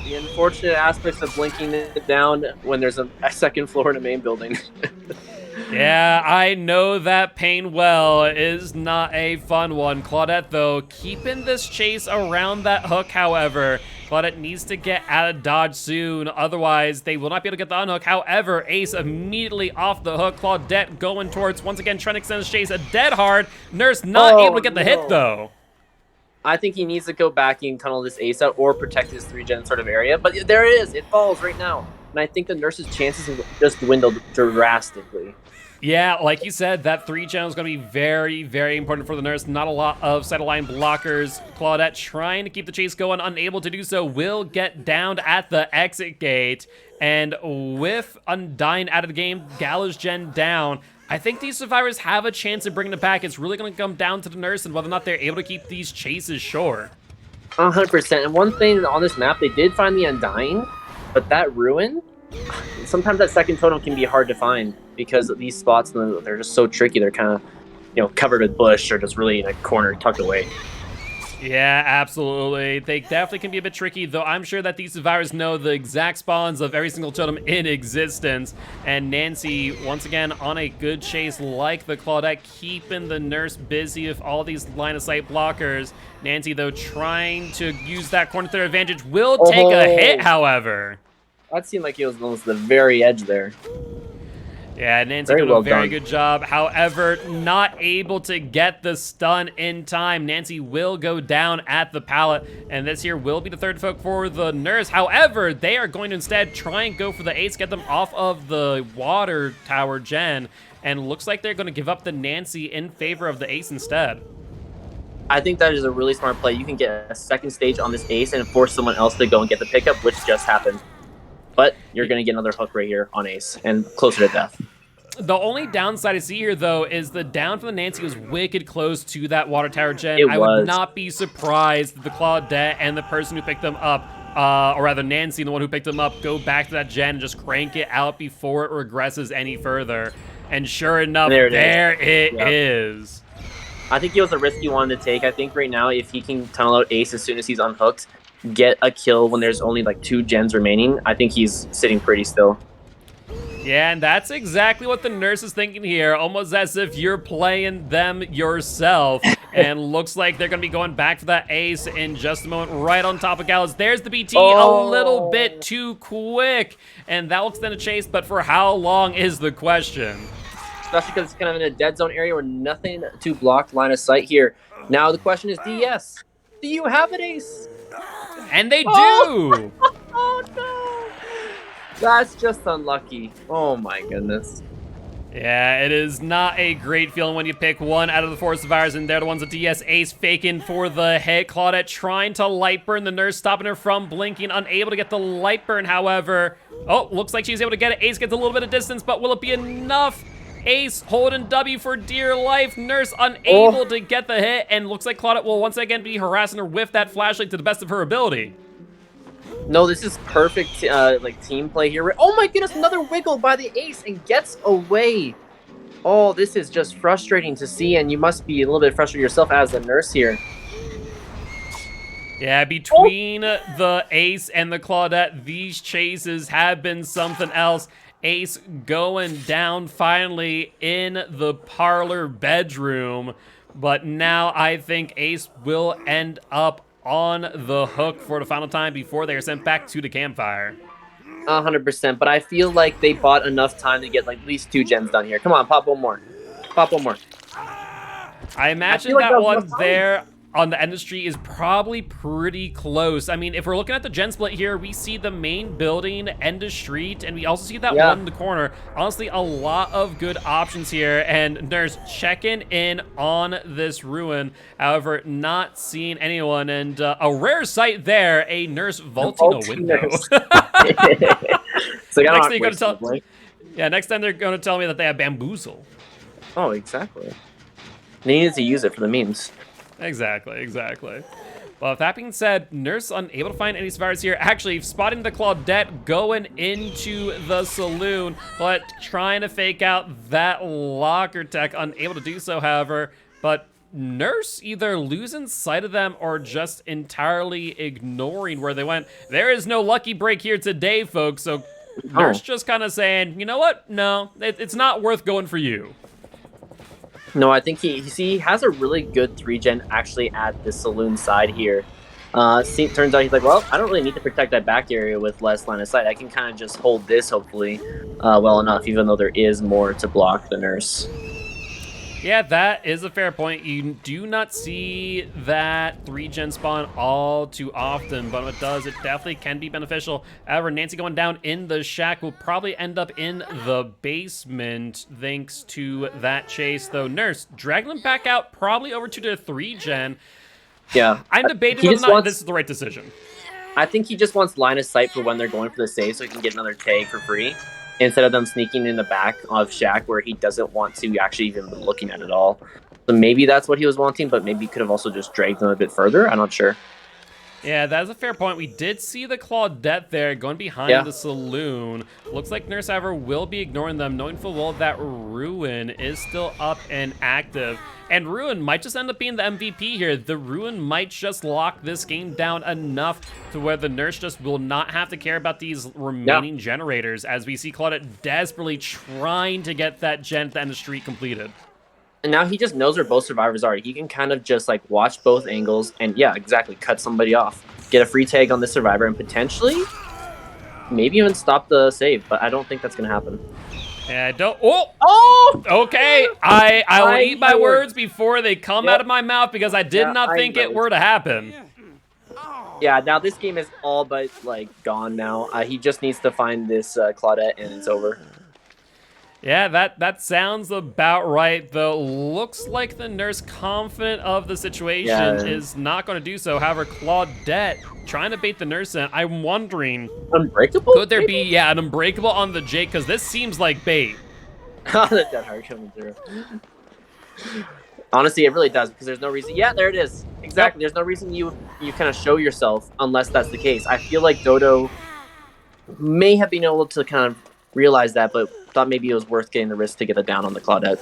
The unfortunate aspects of blinking it down when there's a second floor in a main building. Yeah, I know that pain well. It is not a fun one. Claudette, though, keeping this chase around that hook, however. Claudette needs to get out of dodge soon. Otherwise, they will not be able to get the unhook. However, Ace immediately off the hook. Claudette going towards, once again, trying to extend his chase. A dead hard. Nurse not able to get the hit, though. I think he needs to go back and tunnel this ace out or protect his 3-gen sort of area. But there it is. It falls right now. And I think the nurse's chances have just dwindled drastically. Yeah, like you said, that 3-gen is going to be very, very important for the nurse. Not a lot of side-of-line blockers. Claudette trying to keep the chase going, unable to do so, will get downed at the exit gate. And with Undyne out of the game, Gallows Gen down, I think these survivors have a chance of bringing it back. It's really going to come down to the nurse and whether or not they're able to keep these chases short. 100%. And one thing on this map, they did find the Undyne, but that Ruin, sometimes that second totem can be hard to find because these spots, they're just so tricky. They're kind of, covered with bush or just really in a corner tucked away. Yeah, absolutely. They definitely can be a bit tricky, though I'm sure that these survivors know the exact spawns of every single totem in existence. And Nancy, once again, on a good chase like the Claudette, keeping the nurse busy with all these line-of-sight blockers. Nancy, though, trying to use that corner to their advantage, will take a hit, however. That seemed like it was almost the very edge there. Yeah, Nancy Very did well a very done. good job. However, not able to get the stun in time. Nancy will go down at the pallet, and this here will be the third folk for the nurse. However, they are going to instead try and go for the ace, get them off of the water tower gen, and looks like they're going to give up the Nancy in favor of the ace instead. I think that is a really smart play. You can get a second stage on this ace and force someone else to go and get the pickup, which just happened. But you're going to get another hook right here on ace and closer to death. The only downside I see here, though, is the down from the Nancy was wicked close to that water tower gen. It I was. would not be surprised if the Claudette and the person who picked them up, or rather Nancy, the one who picked them up, go back to that gen and just crank it out before it regresses any further. And sure enough, there it is. I think it was a risk he wanted to take. I think right now, if he can tunnel out ace as soon as he's unhooked, get a kill when there's only like 2 gens remaining, I think he's sitting pretty still. Yeah, and that's exactly what the nurse is thinking here, almost as if you're playing them yourself. And looks like they're going to be going back for that ace in just a moment, right on top of Gallus. There's the BT, a little bit too quick. And that will extend a chase, but for how long is the question? Especially because it's kind of in a dead zone area where nothing to block line of sight here. Now the question is, DS, do you have an ace? And they do! Oh no! That's just unlucky. Oh my goodness. Yeah, it is not a great feeling when you pick one out of the 4 survivors, and they're the ones that DS ace faking for the hit. Claudette trying to light burn the nurse, stopping her from blinking, unable to get the light burn, however. Oh, looks like she's able to get it. Ace gets a little bit of distance, but will it be enough? Ace holding W for dear life. Nurse unable to get the hit, and looks like Claudette will once again be harassing her with that flashlight to the best of her ability. No, this is perfect like team play here. Oh my goodness, another wiggle by the ace and gets away. Oh, this is just frustrating to see, and you must be a little bit frustrated yourself as a nurse here. Yeah, between the ace and the Claudette, these chases have been something else. Ace going down finally in the parlor bedroom, but now I think Ace will end up on the hook for the final time before they are sent back to the campfire. 100%, but I feel like they bought enough time to get like at least 2 gens done here. Come on, pop one more. Pop one more. I imagine like that was one enough time. there on the industry is probably pretty close. I mean, if we're looking at the gen split here, we see the main building, end of street, and we also see that one in the corner. Honestly, a lot of good options here, and Nurse checking in on this ruin. However, not seeing anyone, and a rare sight there, a Nurse vaulting a window. So next thing you're gonna tell, next time they're gonna tell me that they have bamboozle. Oh, exactly. They needed to use it for the memes. Exactly. Well, with that being said, Nurse unable to find any survivors here. Actually, spotting the Claudette going into the saloon, but trying to fake out that locker tech, unable to do so, however. But Nurse either losing sight of them or just entirely ignoring where they went. There is no lucky break here today, folks, so Nurse just kind of saying, you know what? No, it's not worth going for you. No, I think he has a really good 3-gen actually at the saloon side here. Turns out he's like, well, I don't really need to protect that back area with less line of sight. I can kind of just hold this, hopefully, well enough, even though there is more to block the Nurse. Yeah, that is a fair point. You do not see that 3-gen spawn all too often, but when it does, it definitely can be beneficial. However, Nancy going down in the shack will probably end up in the basement thanks to that chase, though. Nurse dragging them back out probably over to the 3-gen. Yeah. I'm debating whether or not this is the right decision. I think he just wants line of sight for when they're going for the save so he can get another tag for free, instead of them sneaking in the back of Shack where he doesn't want to actually even be looking at it all. So maybe that's what he was wanting, but maybe he could have also just dragged them a bit further. I'm not sure. Yeah, that is a fair point. We did see the Claudette there going behind the saloon. Looks like Nurse, however, will be ignoring them, knowing full well that Ruin is still up and active. And Ruin might just end up being the MVP here. The Ruin might just lock this game down enough to where the Nurse just will not have to care about these remaining generators, as we see Claudette desperately trying to get that gen at the end of the street completed. And now he just knows where both survivors are. He can kind of just like watch both angles and cut somebody off. Get a free tag on this survivor and potentially maybe even stop the save, but I don't think that's going to happen. Yeah, don't. Oh! Oh! Okay, I will I eat my my words words. before they come Yep. out of my mouth because I did Yeah, not I think my it words. were to happen. Yeah, now this game is all but like gone now. He just needs to find this Claudette and it's over. Yeah, that sounds about right, though. Looks like the nurse, confident of the situation, Yeah. is not going to do so. However, Claudette trying to bait the nurse in. I'm wondering, Unbreakable? could there be, yeah, an unbreakable on the Jake? Because this seems like bait. That dead hard coming through. Honestly, it really does because there's no reason. Yeah, there it is. Exactly. There's no reason you kind of show yourself unless that's the case. I feel like Dodo may have been able to kind of realize that, but thought maybe it was worth getting the risk to get it down on the Claudette.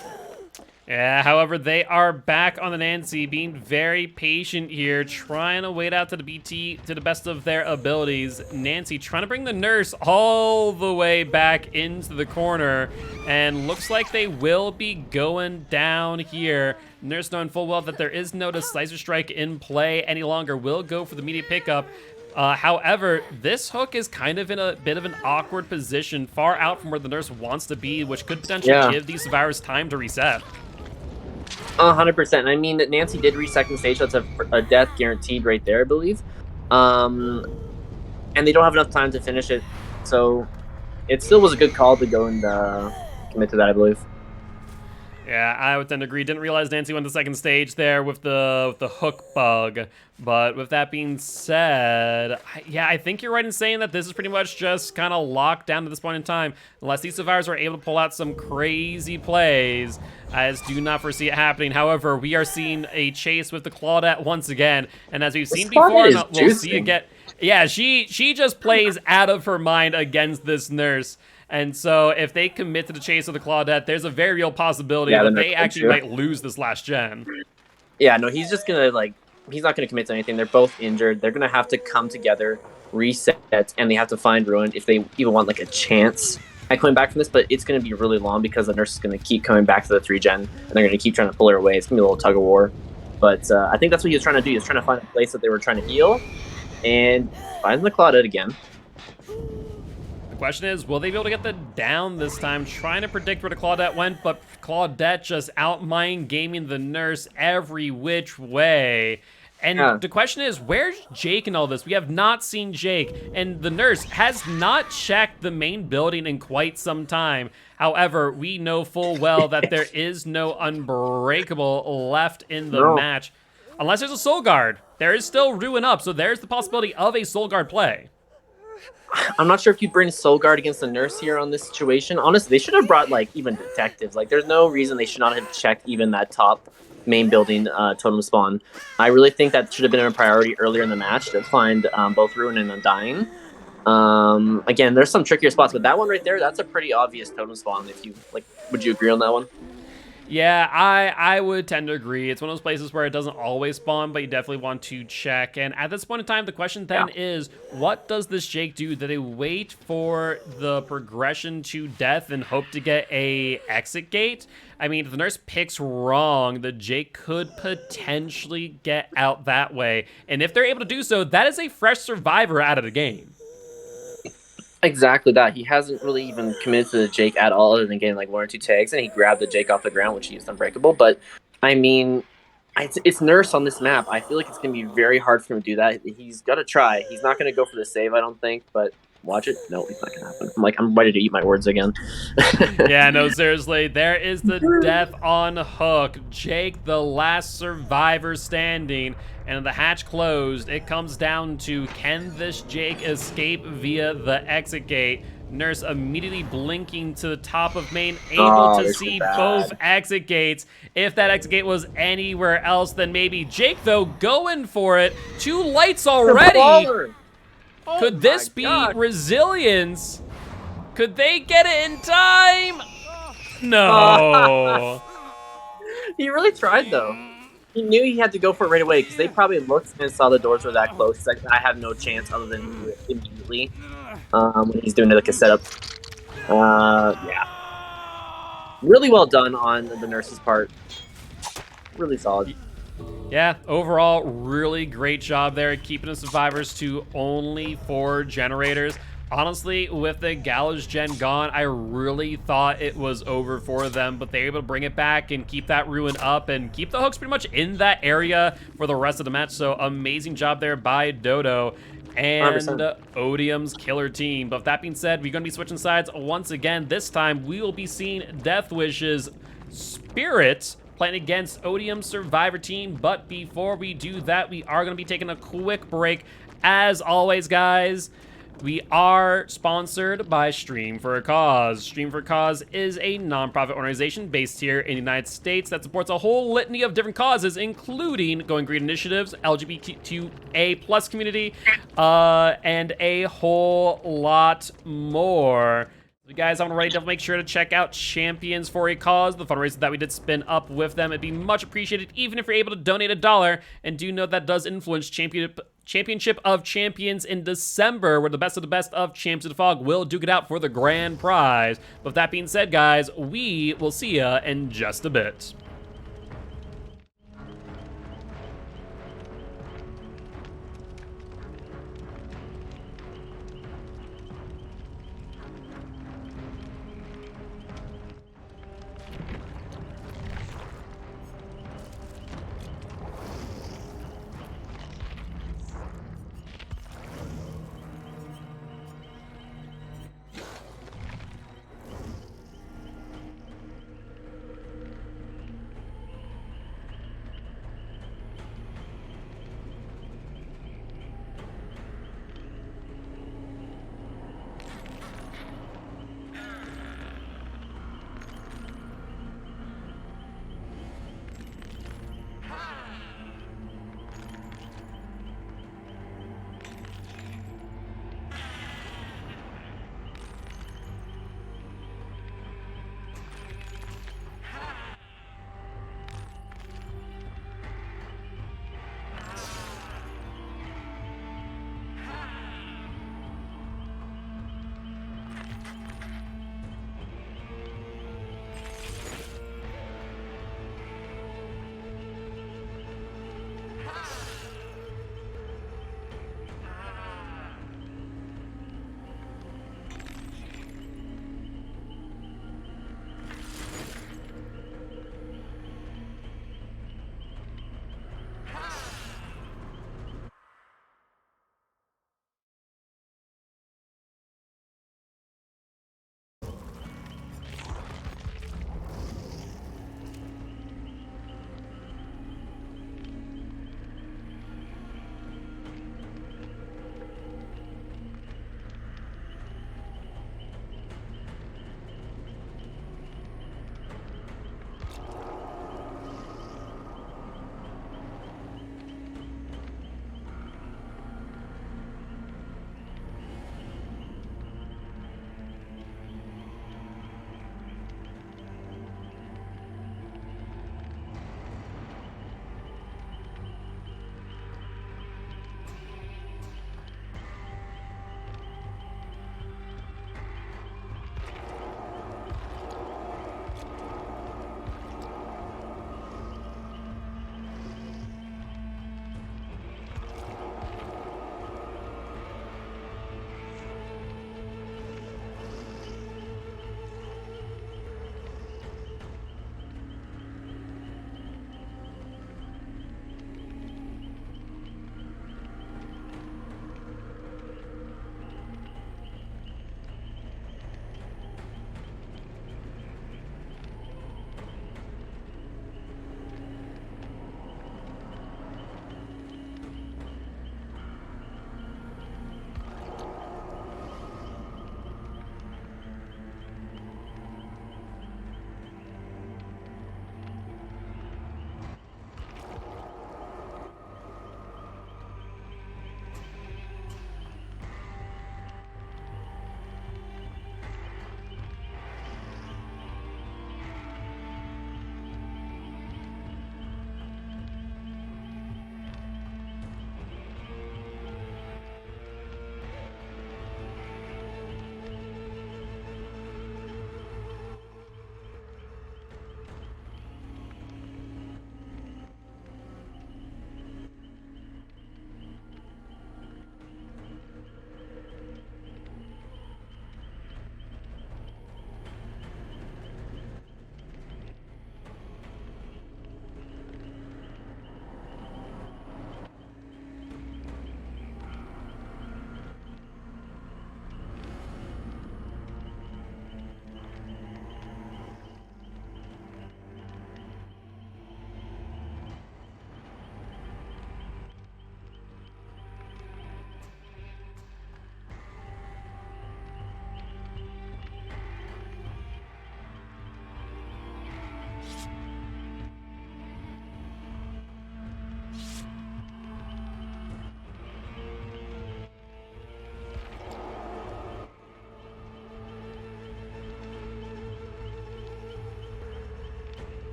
Yeah, however, they are back on the Nancy, being very patient here, trying to wait out to the BT to the best of their abilities. Nancy trying to bring the nurse all the way back into the corner, and looks like they will be going down here. Nurse, knowing full well that there is no decisive strike in play any longer, will go for the immediate pickup. However, this hook is kind of in a bit of an awkward position, far out from where the nurse wants to be, which could potentially give these survivors time to reset. 100%. I mean, that Nancy did reach second stage. That's a death guaranteed right there, I believe. And they don't have enough time to finish it. So it still was a good call to go and commit to that, I believe. Yeah, I would tend to agree. Didn't realize Nancy went to second stage there with the hook bug. But with that being said, yeah, I think you're right in saying that this is pretty much just kind of locked down to this point in time. Unless these survivors are able to pull out some crazy plays, I just do not foresee it happening. However, we are seeing a chase with the Claudette once again. And as we've seen before, we'll see again. Yeah, she just plays out of her mind against this nurse. And so if they commit to the chase of the Claudette, there's a very real possibility that they actually might lose this last gen. Yeah, no, he's just going to, he's not going to commit to anything. They're both injured. They're going to have to come together, reset, and they have to find Ruin if they even want, a chance at coming back from this. But it's going to be really long because the nurse is going to keep coming back to the 3-gen, and they're going to keep trying to pull her away. It's going to be a little tug-of-war. But I think that's what he was trying to do. He was trying to find a place that they were trying to heal, and find the Claudette again. The question is, will they be able to get the down this time? Trying to predict where the Claudette went, but Claudette just out-mind gaming the nurse every which way. And the question is, where's Jake in all this? We have not seen Jake, and the nurse has not checked the main building in quite some time. However, we know full well that there is no Unbreakable left in the match. Unless there's a Soul Guard. There is still Ruin up, so there's the possibility of a Soul Guard play. I'm not sure if you bring Soul Guard against the nurse here on this situation. Honestly, they should have brought, even detectives. There's no reason they should not have checked even that top main building totem spawn. I really think that should have been a priority earlier in the match to find both Ruin and Undying. Again, there's some trickier spots, but that one right there, that's a pretty obvious totem spawn. If you would you agree on that one? Yeah, I would tend to agree. It's one of those places where it doesn't always spawn, but you definitely want to check. And at this point in time, the question then is, what does this Jake do? Do they wait for the progression to death and hope to get a exit gate? I mean, if the nurse picks wrong, the Jake could potentially get out that way. And if they're able to do so, that is a fresh survivor out of the game. Exactly that. He hasn't really even committed to the Jake at all, other than getting 1 or 2 tags, and he grabbed the Jake off the ground, which he used Unbreakable. But I mean, it's Nurse on this map. I feel like it's gonna be very hard for him to do that. He's got to try. He's not gonna go for the save, I don't think. But watch it. No, it's not gonna happen. I'm ready to eat my words again. Yeah, no, seriously. There is the death on hook. Jake, the last survivor standing. And the hatch closed. It comes down to, can this Jake escape via the exit gate? Nurse immediately blinking to the top of main, able to see both exit gates. If that exit gate was anywhere else, then maybe Jake, though, going for it. 2 lights already. Could this be resilience? Could they get it in time? No. He really tried, though. He knew he had to go for it right away because they probably looked and saw the doors were that close. He's like, I have no chance other than to do it immediately when he's doing a setup. Yeah. Really well done on the nurse's part. Really solid. Yeah, overall, really great job there, keeping the survivors to only 4 generators. Honestly, with the Gallows gen gone, I really thought it was over for them, but they're able to bring it back and keep that ruin up and keep the hooks pretty much in that area for the rest of the match. So amazing job there by Dodo and 100%. Odium's killer team. But with that being said, we're going to be switching sides once again. This time, we will be seeing Deathwish's Spirit playing against Odium's Survivor team. But before we do that, we are going to be taking a quick break. As always, guys, we are sponsored by Stream for a Cause. Stream for a Cause is a nonprofit organization based here in the United States that supports a whole litany of different causes, including Going Green initiatives, LGBTQA+ community, and a whole lot more. If you guys aren't ready, definitely make sure to check out Champions for a Cause, the fundraiser that we did spin up with them. It'd be much appreciated, even if you're able to donate $1. And do know that does influence Championship of Champions in December, where the best of Champs of the Fog will duke it out for the grand prize. But with that being said, guys, we will see ya in just a bit.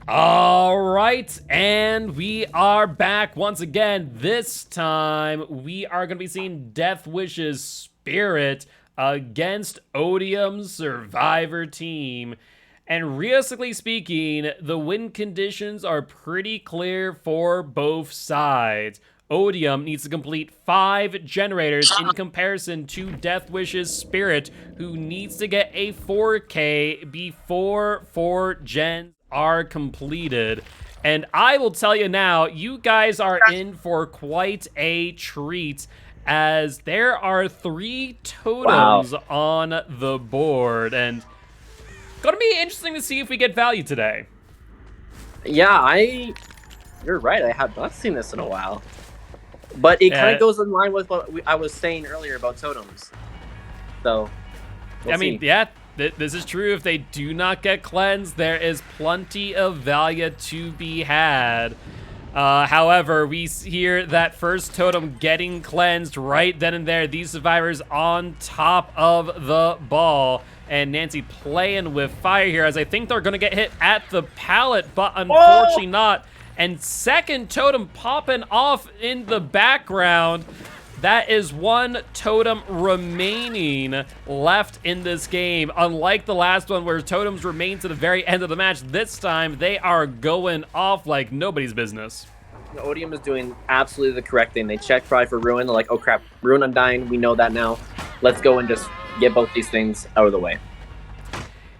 All right, and we are back once again. This time, we are going to be seeing Deathwish's Spirit against Odium's Survivor team. And realistically speaking, the win conditions are pretty clear for both sides. Odium needs to complete 5 generators in comparison to Deathwish's Spirit, who needs to get a 4K before 4 gens are completed. And I will tell you now, you guys are in for quite a treat, as there are 3 totems on the board, and gonna be interesting to see if we get value today. Yeah, you're right. I have not seen this in a while. But it kind of goes in line with what I was saying earlier about totems. So, we'll see. Yeah, this is true. If they do not get cleansed, there is plenty of value to be had. However, we hear that first totem getting cleansed right then and there. These survivors on top of the ball. And Nancy playing with fire here, as I think they're going to get hit at the pallet, but unfortunately not. And second totem popping off in the background. That is 1 totem remaining left in this game. Unlike the last one where totems remain to the very end of the match, this time they are going off like nobody's business. Odium is doing absolutely the correct thing. They checked probably for Ruin. They're like, oh crap, Ruin Undying, we know that now. Let's go and just get both these things out of the way.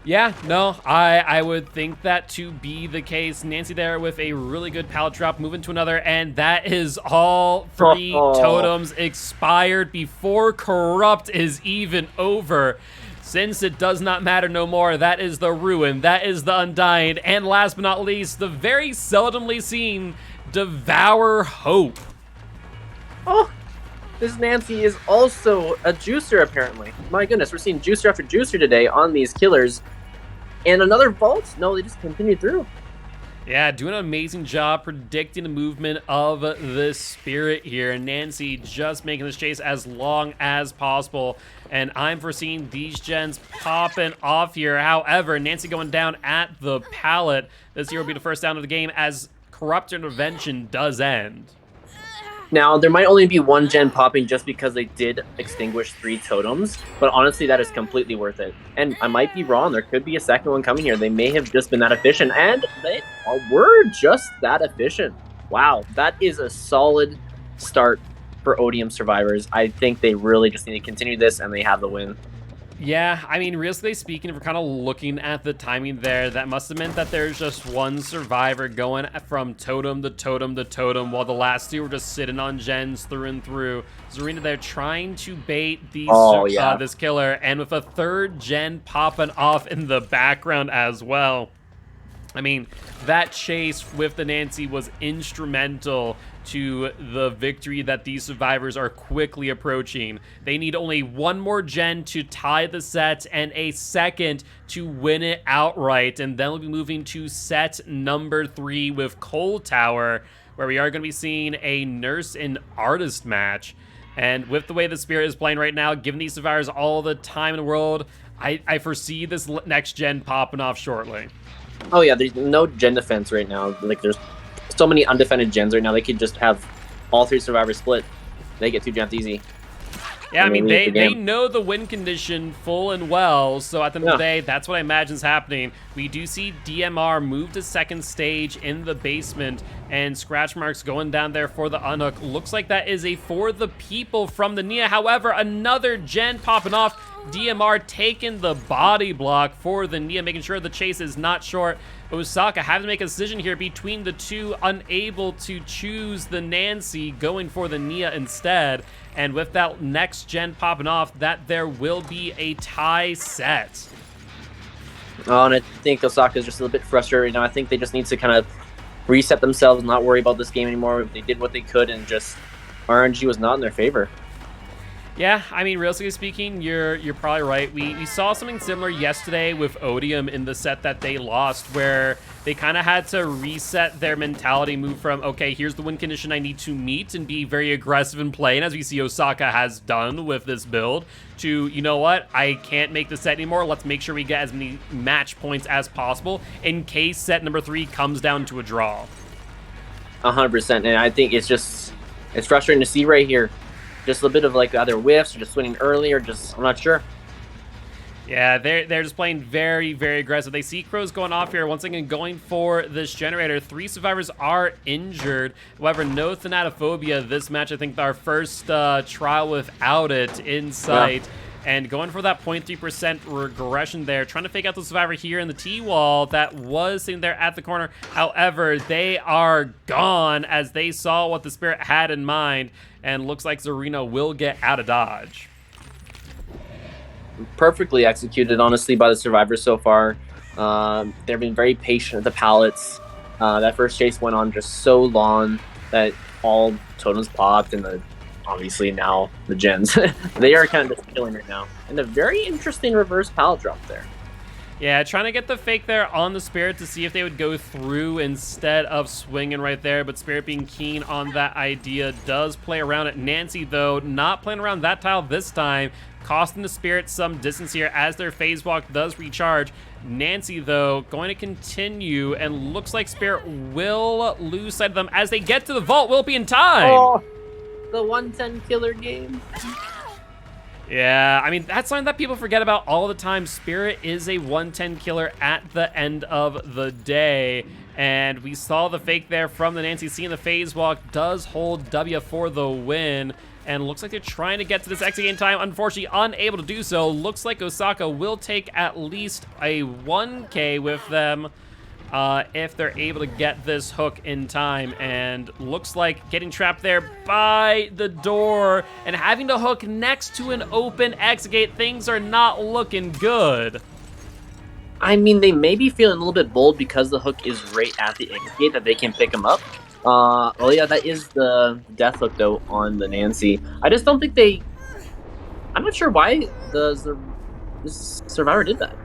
Yeah, no, I would think that to be the case. Nancy there with a really good pallet drop, moving to another, and that is all 3 totems expired before Corrupt is even over. Since it does not matter no more, that is the Ruin, that is the Undying, and last but not least, the very seldomly seen Devour Hope. Oh, this Nancy is also a juicer, apparently. My goodness, we're seeing juicer after juicer today on these killers. And another vault? No, they just continued through. Yeah, doing an amazing job predicting the movement of the Spirit here. And Nancy just making this chase as long as possible. And I'm foreseeing these gens popping off here. However, Nancy going down at the pallet. This here will be the first down of the game as Corrupt Intervention does end. Now, there might only be 1 gen popping just because they did extinguish 3 totems, but honestly, that is completely worth it. And I might be wrong, there could be a second one coming here. They may have just been that efficient, and they were just that efficient. Wow, that is a solid start for Odium survivors. I think they really just need to continue this, and they have the win. Yeah, I mean, realistically speaking, if we're kind of looking at the timing there, that must have meant that there's just 1 survivor going from totem to totem to totem, while the last 2 were just sitting on gens through and through. Zarina there trying to bait these, this killer, and with a 3rd gen popping off in the background as well. I mean, that chase with the Nancy was instrumental to the victory that these survivors are quickly approaching. They need only 1 more gen to tie the set and a 2nd to win it outright. And then we'll be moving to set number 3 with Coal Tower, where we are going to be seeing a nurse and artist match. And with the way the Spirit is playing right now, giving these survivors all the time in the world, I foresee this next gen popping off shortly. Oh yeah, there's no gen defense right now. Like, there's so many undefended gens right now. They could just have all 3 survivors split. They get 2 gens easy. Yeah, I mean, they know the win condition full and well, so at the end of the day, that's what I imagine is happening. We do see DMR move to 2nd stage in the basement, and scratch marks going down there for the unhook. Looks like that is a for the people from the Nia. However, another gen popping off. DMR taking the body block for the Nia, making sure the chase is not short. Osaka having to make a decision here between the 2, unable to choose the Nancy, going for the Nia instead. And with that next gen popping off, that there will be a tie set. Oh, and I think Osaka is just a little bit frustrated right now. I think they just need to kind of reset themselves and not worry about this game anymore. They did what they could, and just RNG was not in their favor. Yeah, I mean, realistically speaking, you're probably right. We saw something similar yesterday with Odium in the set that they lost, where they kind of had to reset their mentality, move from, okay, here's the win condition I need to meet and be very aggressive in play, and as we see Osaka has done with this build, to, you know what, I can't make the set anymore. Let's make sure we get as many match points as possible in case set number 3 comes down to a draw. 100%, and I think it's frustrating to see right here. Just a little bit of like either whiffs or just winning early or just, I'm not sure. Yeah, they're just playing very, very aggressive. They see Crows going off here. Once again, going for this generator. 3 survivors are injured. However, no Thanatophobia this match. I think our first trial without it in sight. Yeah. And going for that 0.3% regression there, trying to fake out the survivor here in the T-wall that was sitting there at the corner. However, they are gone as they saw what the Spirit had in mind, and looks like Zarina will get out of dodge. Perfectly executed, honestly, by the survivors so far. They've been very patient at the pallets. That first chase went on just so long that all totems popped, and obviously now the gens. They are kind of just killing right now. And a very interesting reverse pallet drop there. Yeah, trying to get the fake there on the Spirit to see if they would go through instead of swinging right there, but Spirit being keen on that idea does play around it. Nancy, though, not playing around that tile this time, costing the Spirit some distance here as their phase walk does recharge. Nancy, though, going to continue, and looks like Spirit will lose sight of them as they get to the vault. Will it be in time? Oh, the 110 killer game. Yeah, I mean, that's something that people forget about all the time. Spirit is a 110 killer at the end of the day. And we saw the fake there from the Nancy. Seeing the phase walk does hold W for the win. And looks like they're trying to get to this exit game time. Unfortunately, unable to do so. Looks like Osaka will take at least a 1K with them if they're able to get this hook in time. And looks like getting trapped there by the door and having to hook next to an open exit gate. Things are not looking good. I mean, they may be feeling a little bit bold because the hook is right at the exit gate that they can pick them up. Oh yeah, that is the death hook though on the Nancy. I just don't think I'm not sure why the survivor did that.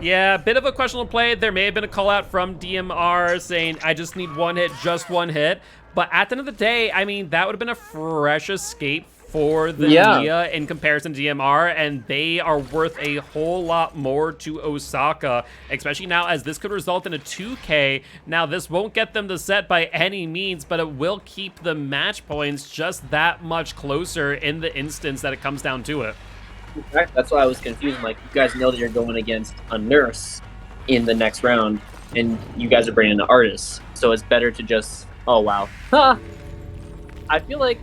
Yeah, bit of a questionable play. There may have been a call out from DMR saying, I just need one hit, just one hit. But at the end of the day, I mean, that would have been a fresh escape for the Nia in comparison to DMR, and they are worth a whole lot more to Osaka, especially now as this could result in a 2K. Now, this won't get them the set by any means, but it will keep the match points just that much closer in the instance that it comes down to it. That's why I was confused. Like, you guys know that you're going against a nurse in the next round, and you guys are bringing an artist, so it's better to just, oh wow. I feel like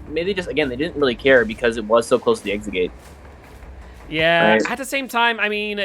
maybe just, again, they didn't really care because it was so close to the exit gate. Yeah, right. At the same time, I mean,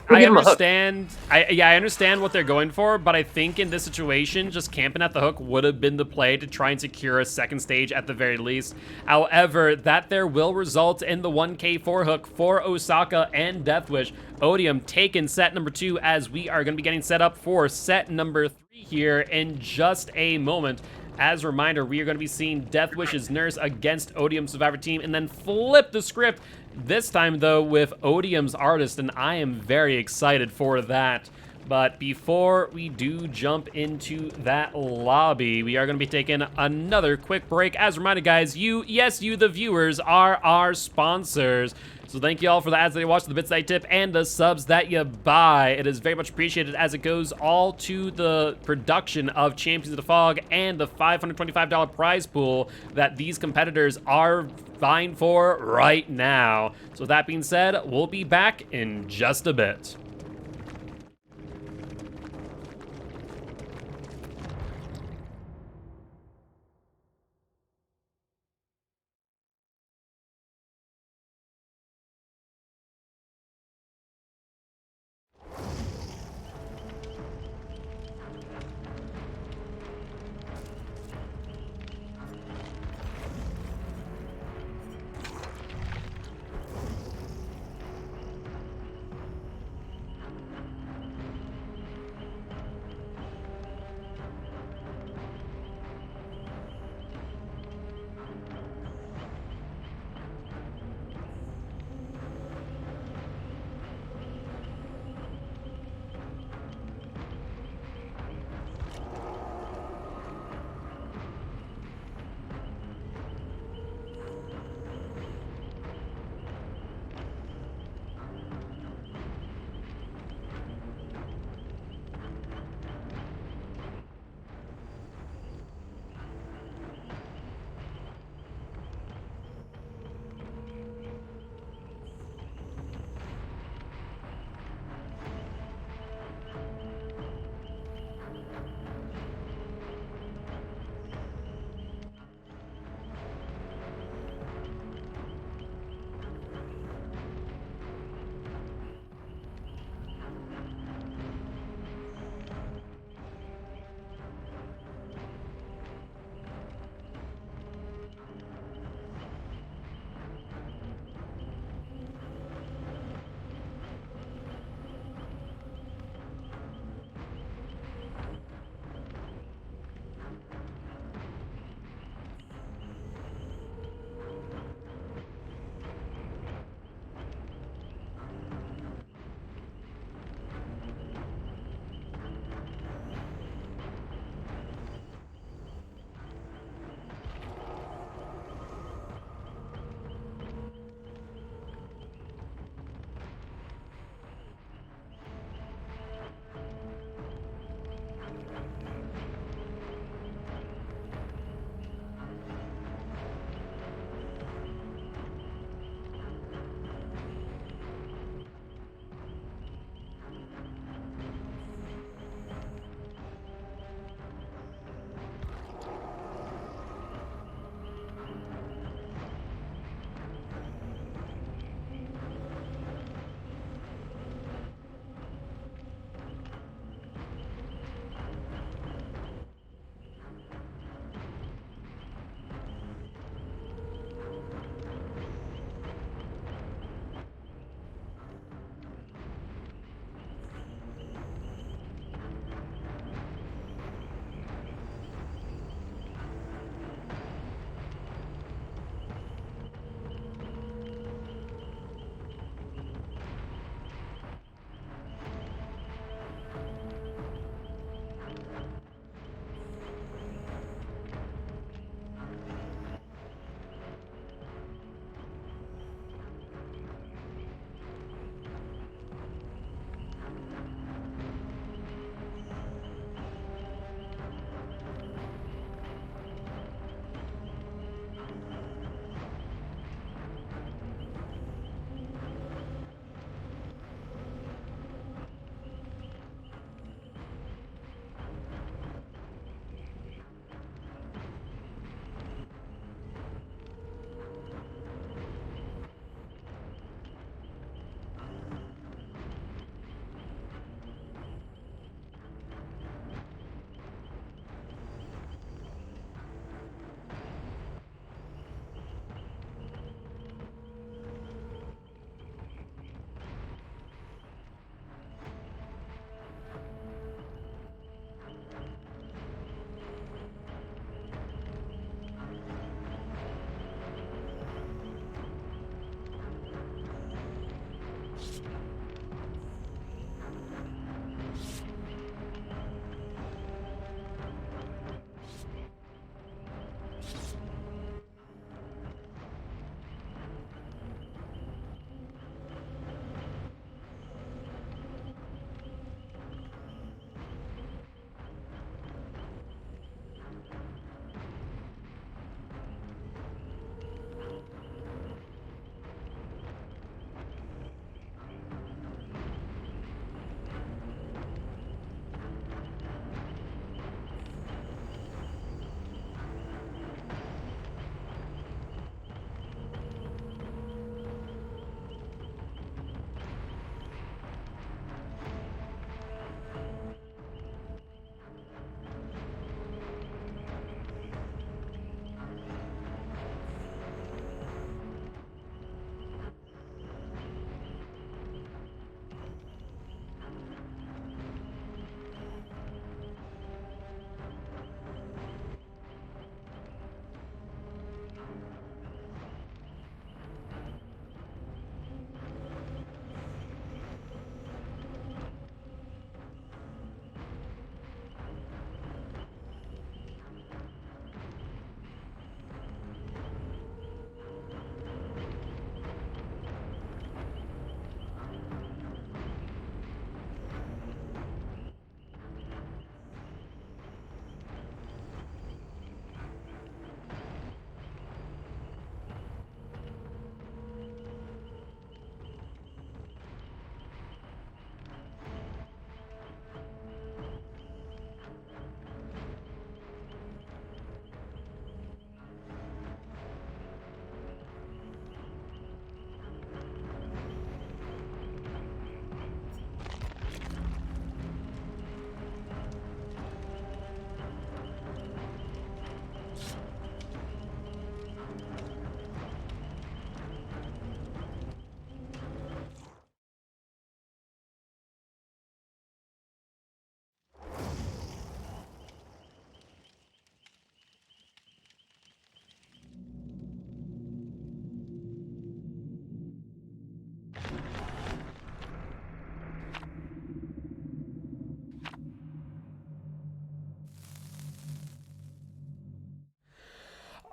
I understand. I understand what they're going for, but I think in this situation, just camping at the hook would have been the play to try and secure a second stage at the very least. However, that there will result in the 1K4 hook for Osaka and Deathwish. Odium taking set number 2 as we are going to be getting set up for set number 3 here in just a moment. As a reminder, we are going to be seeing Deathwish's nurse against Odium's survivor team and then flip the script. This time, though, with Odium's artist, and I am very excited for that. But before we do jump into that lobby, we are going to be taking another quick break. As a reminder, guys, you, the viewers, are our sponsors. So thank you all for the ads that you watch, the bits that you tip, and the subs that you buy. It is very much appreciated as it goes all to the production of Champions of the Fog and the $525 prize pool that these competitors are vying for right now. So that being said, we'll be back in just a bit.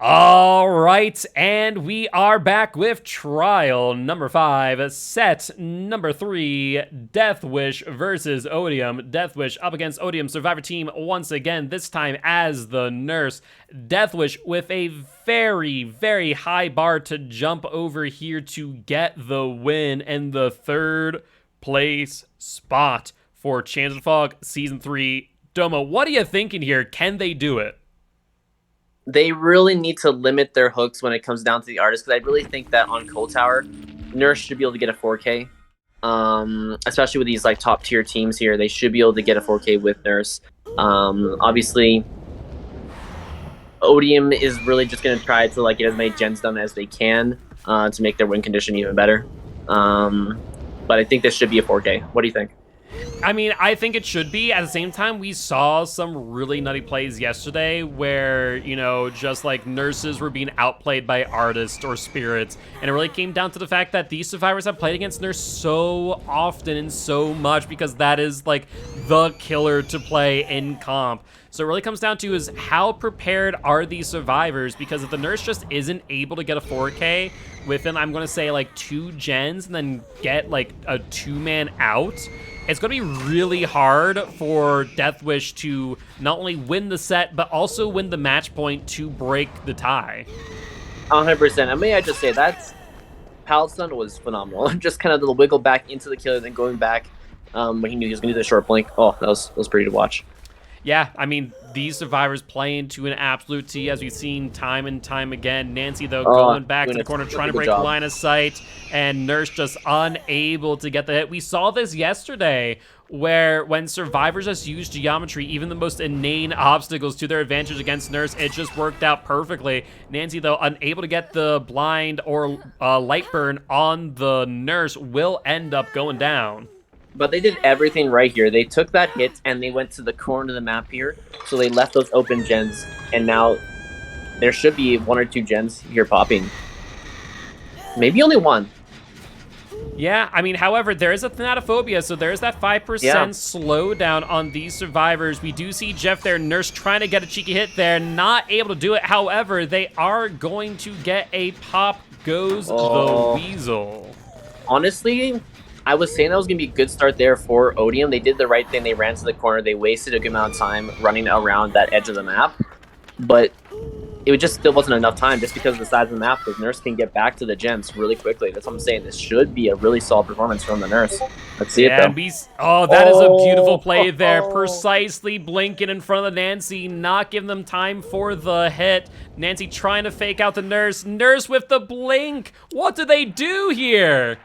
All right, and we are back with trial number 5, set number 3, Deathwish versus Odium. Deathwish up against Odium Survivor Team once again, this time as the nurse. Deathwish with a very, very high bar to jump over here to get the win and the 3rd place spot for Chance of Fog Season 3. Domo, what are you thinking here? Can they do it? They really need to limit their hooks when it comes down to the artist, because I really think that on Cold Tower, Nurse should be able to get a 4K. Especially with these like top tier teams here, they should be able to get a 4K with Nurse. Obviously, Odium is really just going to try to like get as many gens done as they can to make their win condition even better. But I think this should be a 4K. What do you think? I mean, I think it should be. At the same time, we saw some really nutty plays yesterday where, you know, just like nurses were being outplayed by artists or spirits. And it really came down to the fact that these survivors have played against nurse so often and so much because that is like the killer to play in comp. So it really comes down to is how prepared are these survivors? Because if the nurse just isn't able to get a 4K within, I'm going to say like 2 gens and then get like a 2-man out, it's going to be really hard for Deathwish to not only win the set, but also win the match point to break the tie. 100%. And may I just say, that's Pal's stun was phenomenal. Just kind of the wiggle back into the killer, then going back when he knew he was going to do the short blink. Oh, that was pretty to watch. Yeah, I mean, these survivors play into an absolute T, as we've seen time and time again. Nancy, though, going back to the corner, trying to break the line of sight, and Nurse just unable to get the hit. We saw this yesterday, where when survivors just use geometry, even the most inane obstacles to their advantage against Nurse, it just worked out perfectly. Nancy, though, unable to get the blind or light burn on the Nurse, will end up going down. But they did everything right here. They took that hit and they went to the corner of the map here. So they left those open gens. And now there should be 1 or 2 gens here popping. Maybe only 1. Yeah, I mean, however, there is a Thanatophobia, so there's that 5% slowdown on these survivors. We do see Jeff there, Nurse trying to get a cheeky hit there, not able to do it. However, they are going to get a pop. Goes the Weasel. Honestly, I was saying that was going to be a good start there for Odium. They did the right thing. They ran to the corner. They wasted a good amount of time running around that edge of the map. But it just still wasn't enough time just because of the size of the map. The Nurse can get back to the gens really quickly. That's what I'm saying. This should be a really solid performance from the Nurse. Let's see it, though. That is a beautiful play there. Precisely blinking in front of Nancy, not giving them time for the hit. Nancy trying to fake out the Nurse. Nurse with the blink. What do they do here?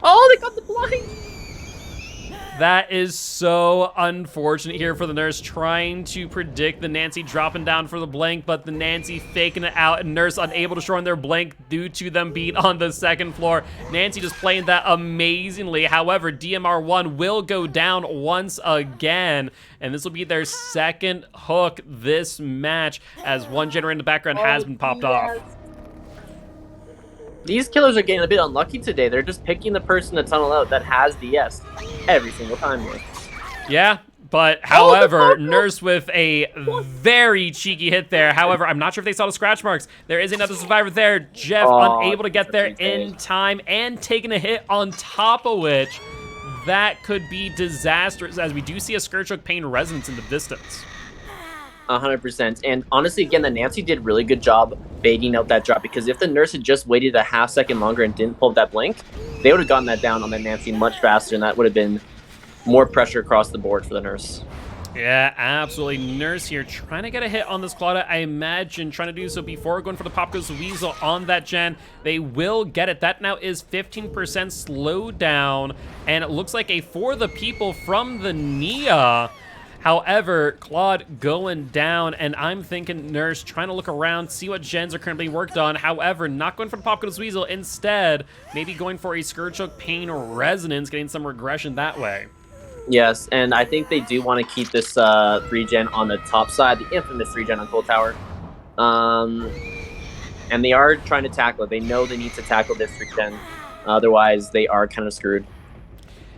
Oh, they got the blind! That is so unfortunate here for the Nurse, trying to predict the Nancy dropping down for the blink, but the Nancy faking it out, and Nurse unable to shorten their blink due to them being on the 2nd floor. Nancy just playing that amazingly. However, DMR1 will go down once again, and this will be their 2nd hook this match, as 1 generator in the background has been popped off. These killers are getting a bit unlucky today. They're just picking the person to tunnel out that has DS every single time here. Yeah, but however, Nurse with a very cheeky hit there. However, I'm not sure if they saw the scratch marks. There is another survivor there. Jeff unable to get there in time and taking a hit on top of which that could be disastrous, as we do see a Scourge Hook Pain Resonance in the distance. 100%. And honestly, again, the Nancy did really good job baiting out that drop, because if the Nurse had just waited a half second longer and didn't pull up that blink, they would have gotten that down on that Nancy much faster, and that would have been more pressure across the board for the Nurse. Yeah, absolutely. Nurse here trying to get a hit on this Claudia. I imagine trying to do so before going for the Pop Goes the Weasel on that gen. They will get it. That now is 15% slowdown, and it looks like a For the People from the Nia. However, Claude going down, and I'm thinking Nurse trying to look around, see what gens are currently worked on. However, not going for the Pop Goes Weasel. Instead, maybe going for a Scourge Hook Pain Resonance, getting some regression that way. Yes, and I think they do want to keep this 3-gen on the top side, the infamous 3-gen on Cold Tower. And they are trying to tackle it. They know they need to tackle this 3-gen. Otherwise, they are kind of screwed.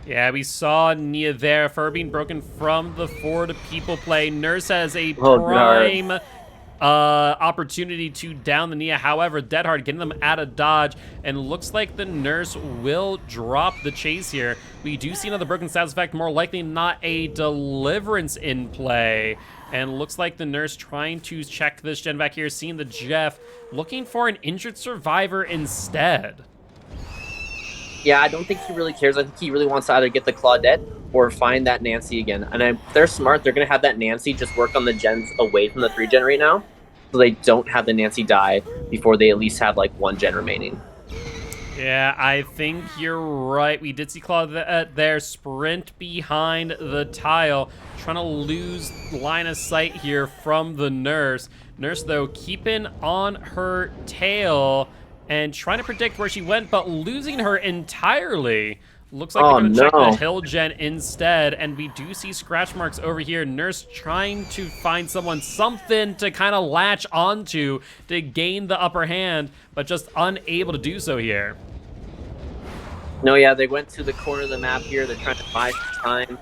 Yeah, we saw Nia there. Fur being broken from the For the People play. Nurse has a prime opportunity to down the Nia. However, Deadhard getting them out of dodge, and looks like the nurse will drop the chase here. We do see another broken status effect, more likely not a deliverance in play. And looks like the nurse trying to check this gen back here, seeing the Jeff, looking for an injured survivor instead. Yeah, I don't think he really cares. I think he really wants to either get the Claudette or find that Nancy again. And if they're smart, they're going to have that Nancy just work on the gens away from the 3 gen right now, so they don't have the Nancy die before they at least have like 1 gen remaining. Yeah, I think you're right. We did see Claudette there sprint behind the tile, trying to lose line of sight here from the nurse. Nurse, though, keeping on her tail and trying to predict where she went, but losing her entirely. Looks like they're going to check the hill gen instead, and we do see scratch marks over here. Nurse trying to find something to kind of latch onto to gain the upper hand, but just unable to do so here. No, yeah, they went to the corner of the map here. They're trying to buy time.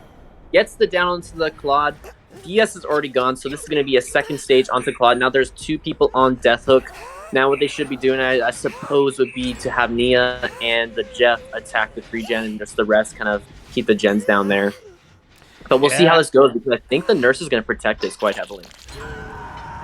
Gets the down onto the Claude. DS is already gone, so this is going to be a second stage onto Claude. Now there's 2 people on Death Hook. Now what they should be doing, I suppose, would be to have Nia and the Jeff attack the 3 gen and just the rest kind of keep the gens down there. But we'll see how this goes, because I think the nurse is going to protect this quite heavily.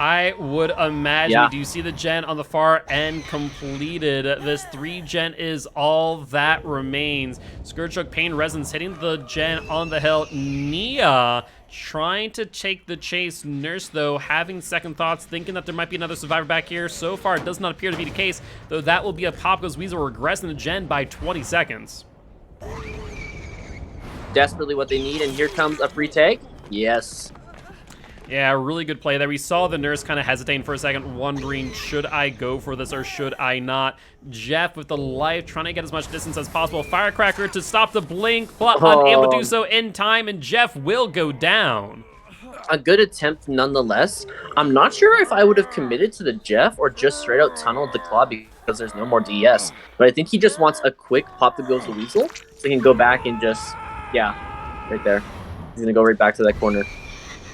I would imagine. We do see the gen on the far end completed. This 3 gen is all that remains. Scourgehook, Pain, Resonance hitting the gen on the hill. Nia trying to take the chase. Nurse, though, having second thoughts, thinking that there might be another survivor back here. So far, it does not appear to be the case, though that will be a Pop Goes Weasel regressing the gen by 20 seconds. Desperately what they need, and here comes a free take. Yes. Yeah, really good play there. We saw the nurse kind of hesitating for a second, wondering, should I go for this or should I not? Jeff with the life, trying to get as much distance as possible. Firecracker to stop the blink, but unable to do so in time, and Jeff will go down. A good attempt nonetheless. I'm not sure if I would have committed to the Jeff or just straight out tunneled the Claw because there's no more DS. But I think he just wants a quick pop that goes the Weasel, so he can go back and just, yeah, right there. He's gonna go right back to that corner.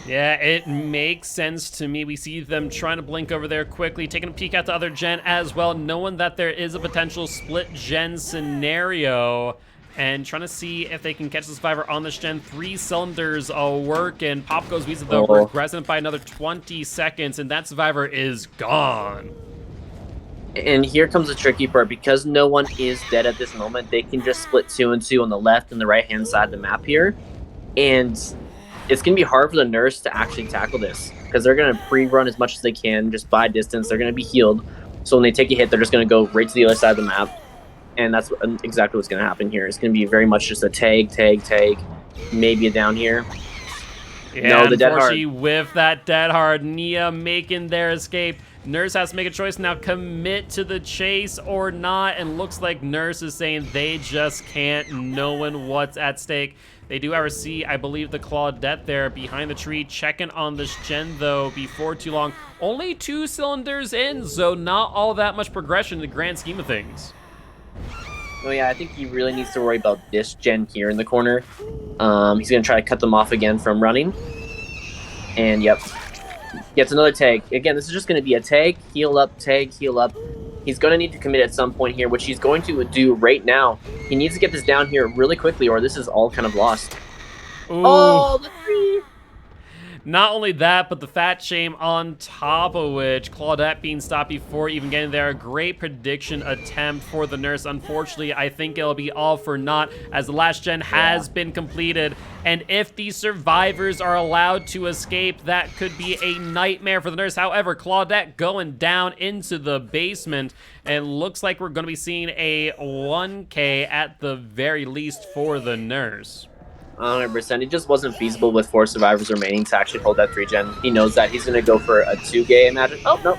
Yeah, it makes sense to me. We see them trying to blink over there quickly, taking a peek at the other gen as well, knowing that there is a potential split gen scenario, and trying to see if they can catch the survivor on this gen. 3 cylinders work, and Pop Goes Weasel, though, regressing by another 20 seconds, and that survivor is gone. And here comes the tricky part. Because no one is dead at this moment, they can just split 2 and 2 on the left and the right-hand side of the map here. And it's going to be hard for the nurse to actually tackle this, because they're going to pre-run as much as they can, just buy distance. They're going to be healed. So when they take a hit, they're just going to go right to the other side of the map. And that's exactly what's going to happen here. It's going to be very much just a tag, maybe a down here. Yeah, no, the unfortunately, with that dead hard, Nia making their escape. Nurse has to make a choice now, commit to the chase or not, and looks like Nurse is saying they just can't, knowing what's at stake. They do ever see, I believe, the Claudette there behind the tree, checking on this gen, though, before too long. Only 2 cylinders in, so not all that much progression in the grand scheme of things. Oh yeah, I think he really needs to worry about this gen here in the corner. He's going to try to cut them off again from running. And, yep, gets another tag. Again, this is just going to be a tag, heal up, tag, heal up. He's going to need to commit at some point here, which he's going to do right now. He needs to get this down here really quickly, or this is all kind of lost. Ooh. Oh, the 3! Not only that, but the fat shame on top of which, Claudette being stopped before even getting there. A great prediction attempt for the nurse. Unfortunately, I think it'll be all for naught, as the last gen has been completed. And if these survivors are allowed to escape, that could be a nightmare for the nurse. However, Claudette going down into the basement, and looks like we're going to be seeing a 1K at the very least for the nurse. 100%. It just wasn't feasible with 4 survivors remaining to actually hold that 3 gen. He knows that. He's going to go for a 2K, imagine. Oh, no.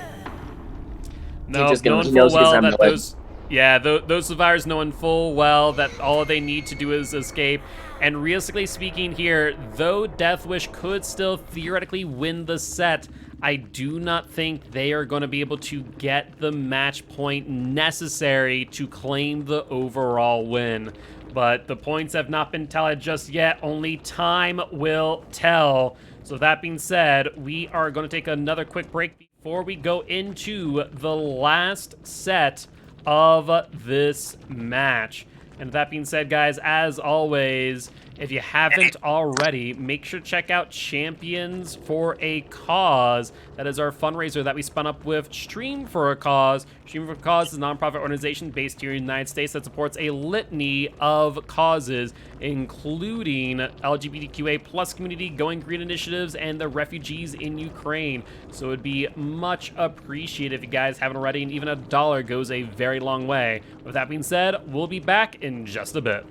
No, knowing full well that those survivors knowing full well that all they need to do is escape. And realistically speaking here, though Deathwish could still theoretically win the set, I do not think they are going to be able to get the match point necessary to claim the overall win. But the points have not been tallied just yet. Only time will tell. So that being said, we are going to take another quick break before we go into the last set of this match. And that being said, guys, as always, if you haven't already, make sure to check out Champions for a Cause. That is our fundraiser that we spun up with Stream for a Cause. Stream for a Cause is a nonprofit organization based here in the United States that supports a litany of causes, including LGBTQA plus community, Going Green initiatives, and the refugees in Ukraine. So it'd be much appreciated if you guys haven't already, and even $1 goes a very long way. With that being said, we'll be back in just a bit.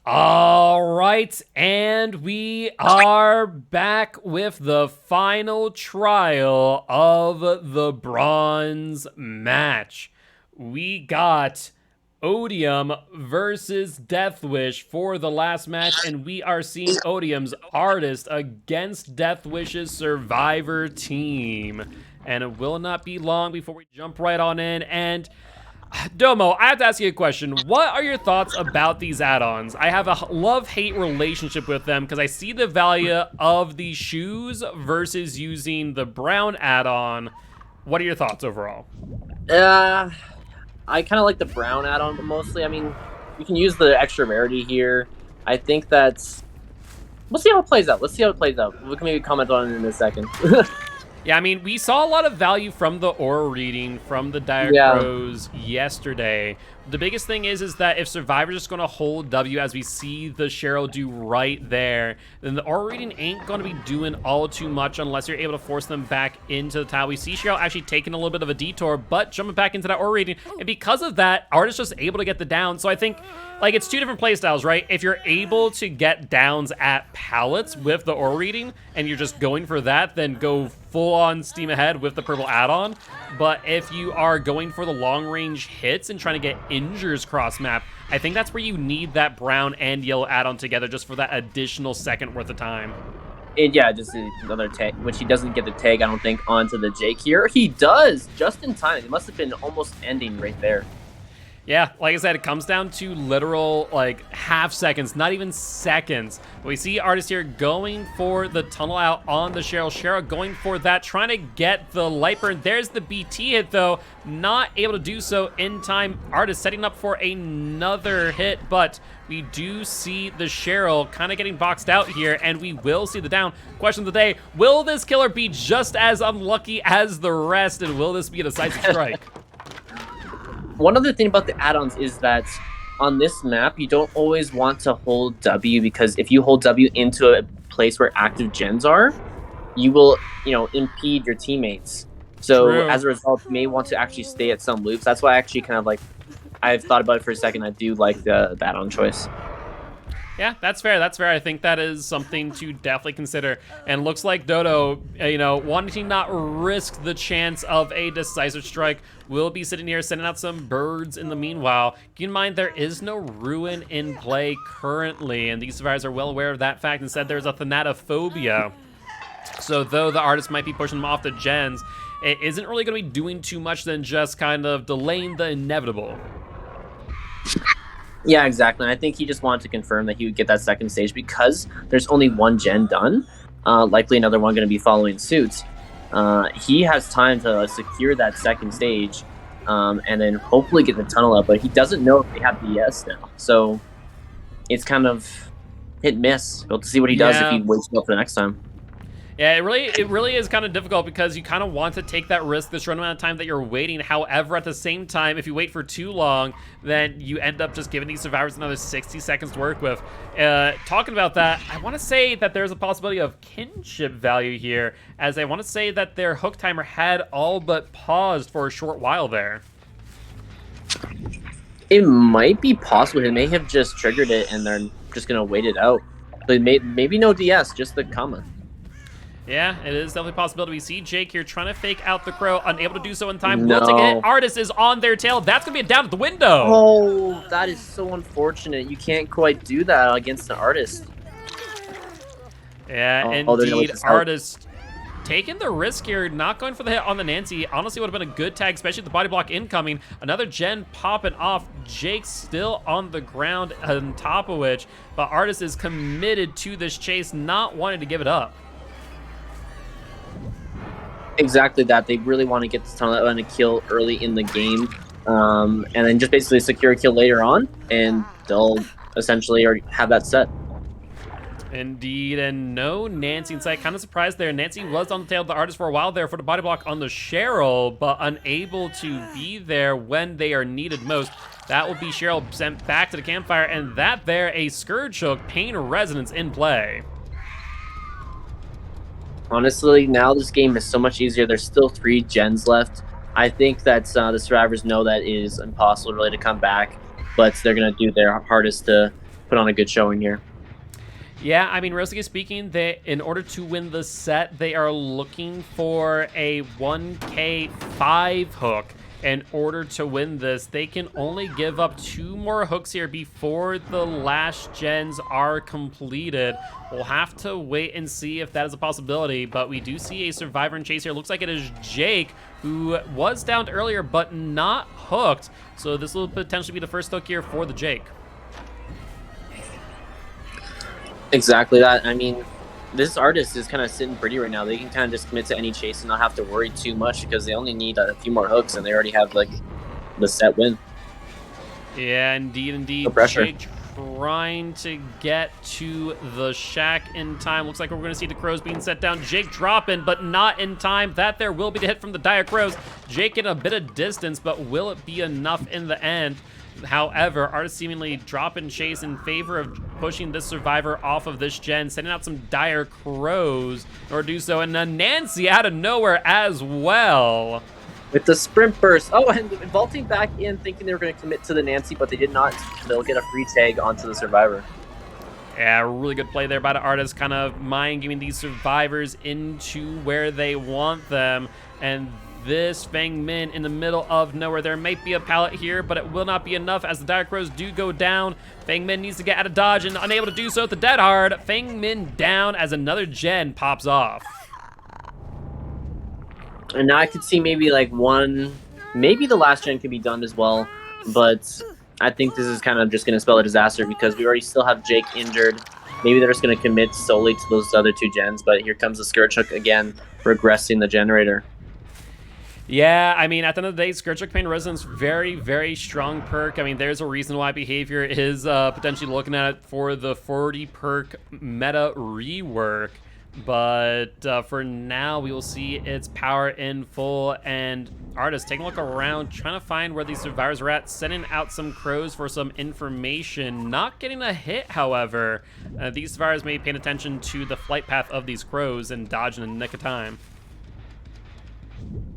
All right, and we are back with the final trial of the bronze match. We got Odium versus Deathwish for the last match, and we are seeing Odium's artist against Deathwish's survivor team. And it will not be long before we jump right on in. And Domo, I have to ask you a question. What are your thoughts about these add-ons? I have a love-hate relationship with them because I see the value of the shoes versus using the brown add-on. What are your thoughts overall? I kind of like the brown add-on, but mostly, I mean, you can use the extra rarity here. I think that's... We'll see how it plays out. Let's see how it plays out. We can maybe comment on it in a second. Yeah, I mean, we saw a lot of value from the aura reading from the Dire Crows yesterday. The biggest thing is that if Survivor's just going to hold W as we see the Cheryl do right there, then the aura reading ain't going to be doing all too much unless you're able to force them back into the tile. We see Cheryl actually taking a little bit of a detour, but jumping back into that aura reading. And because of that, Artist just able to get the down. So I think, like, it's two different playstyles, right? If you're able to get downs at pallets with the aura reading and you're just going for that, then go full on steam ahead with the purple add-on. But if you are going for the long range hits and trying to get injures cross map, I think that's where you need that brown and yellow add-on together just for that additional second worth of time. And yeah, just another tag, which he doesn't get the tag, I don't think, onto the Jake here. He does, just in time. It must have been almost ending right there. Yeah, like I said, it comes down to literal, like, half seconds, not even seconds. We see Artist here going for the tunnel out on the Cheryl. Cheryl going for that, trying to get the light burn. There's the BT hit, though. Not able to do so in time. Artist setting up for another hit, but we do see the Cheryl kind of getting boxed out here, and we will see the down. Question of the day, will this killer be just as unlucky as the rest, and will this be a decisive strike? One other thing about the add-ons is that on this map, you don't always want to hold W, because if you hold W into a place where active gens are, you will, impede your teammates. So True. as a result, you may want to actually stay at some loops. That's why I actually kind of like, I've thought about it for a second. I do like the add-on choice. Yeah, that's fair. That's fair. I think that is something to definitely consider. And looks like Dodo, wanting to not risk the chance of a decisive strike, will be sitting here sending out some birds in the meanwhile. Keep in mind, there is no ruin in play currently, and these survivors are well aware of that fact. Instead, there's a thanatophobia. So though the artist might be pushing them off the gens, it isn't really going to be doing too much than just kind of delaying the inevitable. Yeah, exactly. And I think he just wanted to confirm that he would get that second stage because there's only one gen done. Likely another one going to be following suit. He has time to secure that second stage and then hopefully get the tunnel up. But he doesn't know if they have DS now. So it's kind of hit miss. We'll have to see what he does if he waits up for the next time. Yeah, it really is kind of difficult because you kind of want to take that risk, this short amount of time that you're waiting. However, at the same time, if you wait for too long, then you end up just giving these survivors another 60 seconds to work with. Talking about that, I want to say that there's a possibility of kinship value here, as I want to say that their hook timer had all but paused for a short while there. It might be possible. He may have just triggered it and they're just going to wait it out. So maybe no DS, just the comma. Yeah, it is definitely a possibility. We see Jake here trying to fake out the crow, unable to do so in time. No. Will take a hit. Artist is on their tail. That's going to be a down at the window. Oh, that is so unfortunate. You can't quite do that against an artist. Yeah, indeed. Artist taking the risk here, not going for the hit on the Nancy. Honestly, would have been a good tag, especially with the body block incoming. Another gen popping off. Jake still on the ground, on top of which, but Artist is committed to this chase, not wanting to give it up. Exactly that. They really want to get this tunnel and a kill early in the game, and then just basically secure a kill later on, and they'll essentially already have that set. Indeed, and no Nancy in sight. Kind of surprised there. Nancy was on the tail of the artist for a while there for the body block on the Cheryl, but unable to be there when they are needed most. That will be Cheryl sent back to the campfire, and that there, a Scourge Hook, Pain Resonance in play. Honestly, now this game is so much easier. There's still 3 gens left. I think that the survivors know that it is impossible really to come back, but they're going to do their hardest to put on a good showing here. Yeah, I mean, realistically speaking, in order to win the set, they are looking for a 1K5 hook. In order to win this, they can only give up 2 more hooks here before the last gens are completed. We'll have to wait and see if that is a possibility, but we do see a survivor in chase here. Looks like it is Jake, who was downed earlier, but not hooked. So this will potentially be the first hook here for the Jake. Exactly that. I mean, this artist is kind of sitting pretty right now. They can kind of just commit to any chase and not have to worry too much because they only need a few more hooks and they already have like the set win. Yeah, indeed. No pressure. Jake trying to get to the shack in time. Looks like we're going to see the crows being set down. Jake dropping, but not in time. That there will be the hit from the dire crows. Jake getting a bit of distance, but will it be enough in the end? However, Artist seemingly dropping chase in favor of pushing this survivor off of this gen, sending out some dire crows in order to do so, and then Nancy out of nowhere as well. With the sprint burst. Oh, and vaulting back in, thinking they were going to commit to the Nancy, but they did not. They'll get a free tag onto the survivor. Yeah, really good play there by the Artist, kind of mind gaming these survivors into where they want them, and this Fang Min in the middle of nowhere. There might be a pallet here, but it will not be enough as the Dire Crows do go down. Fang Min needs to get out of dodge and unable to do so with the Dead Hard. Fang Min down as another gen pops off. And now I could see maybe like maybe the last gen could be done as well, but I think this is kind of just going to spell a disaster because we already still have Jake injured. Maybe they're just going to commit solely to those other 2 gens, but here comes the Scourge Hook again, regressing the generator. Yeah, I mean, at the end of the day, Scourge Hook Pain Resonance, very, very strong perk. I mean, there's a reason why Behavior is potentially looking at it for the 40 perk meta rework. But for now, we will see its power in full. And Artist taking a look around, trying to find where these survivors are at, sending out some crows for some information. Not getting a hit, however. These survivors may be paying attention to the flight path of these crows and dodging in the nick of time.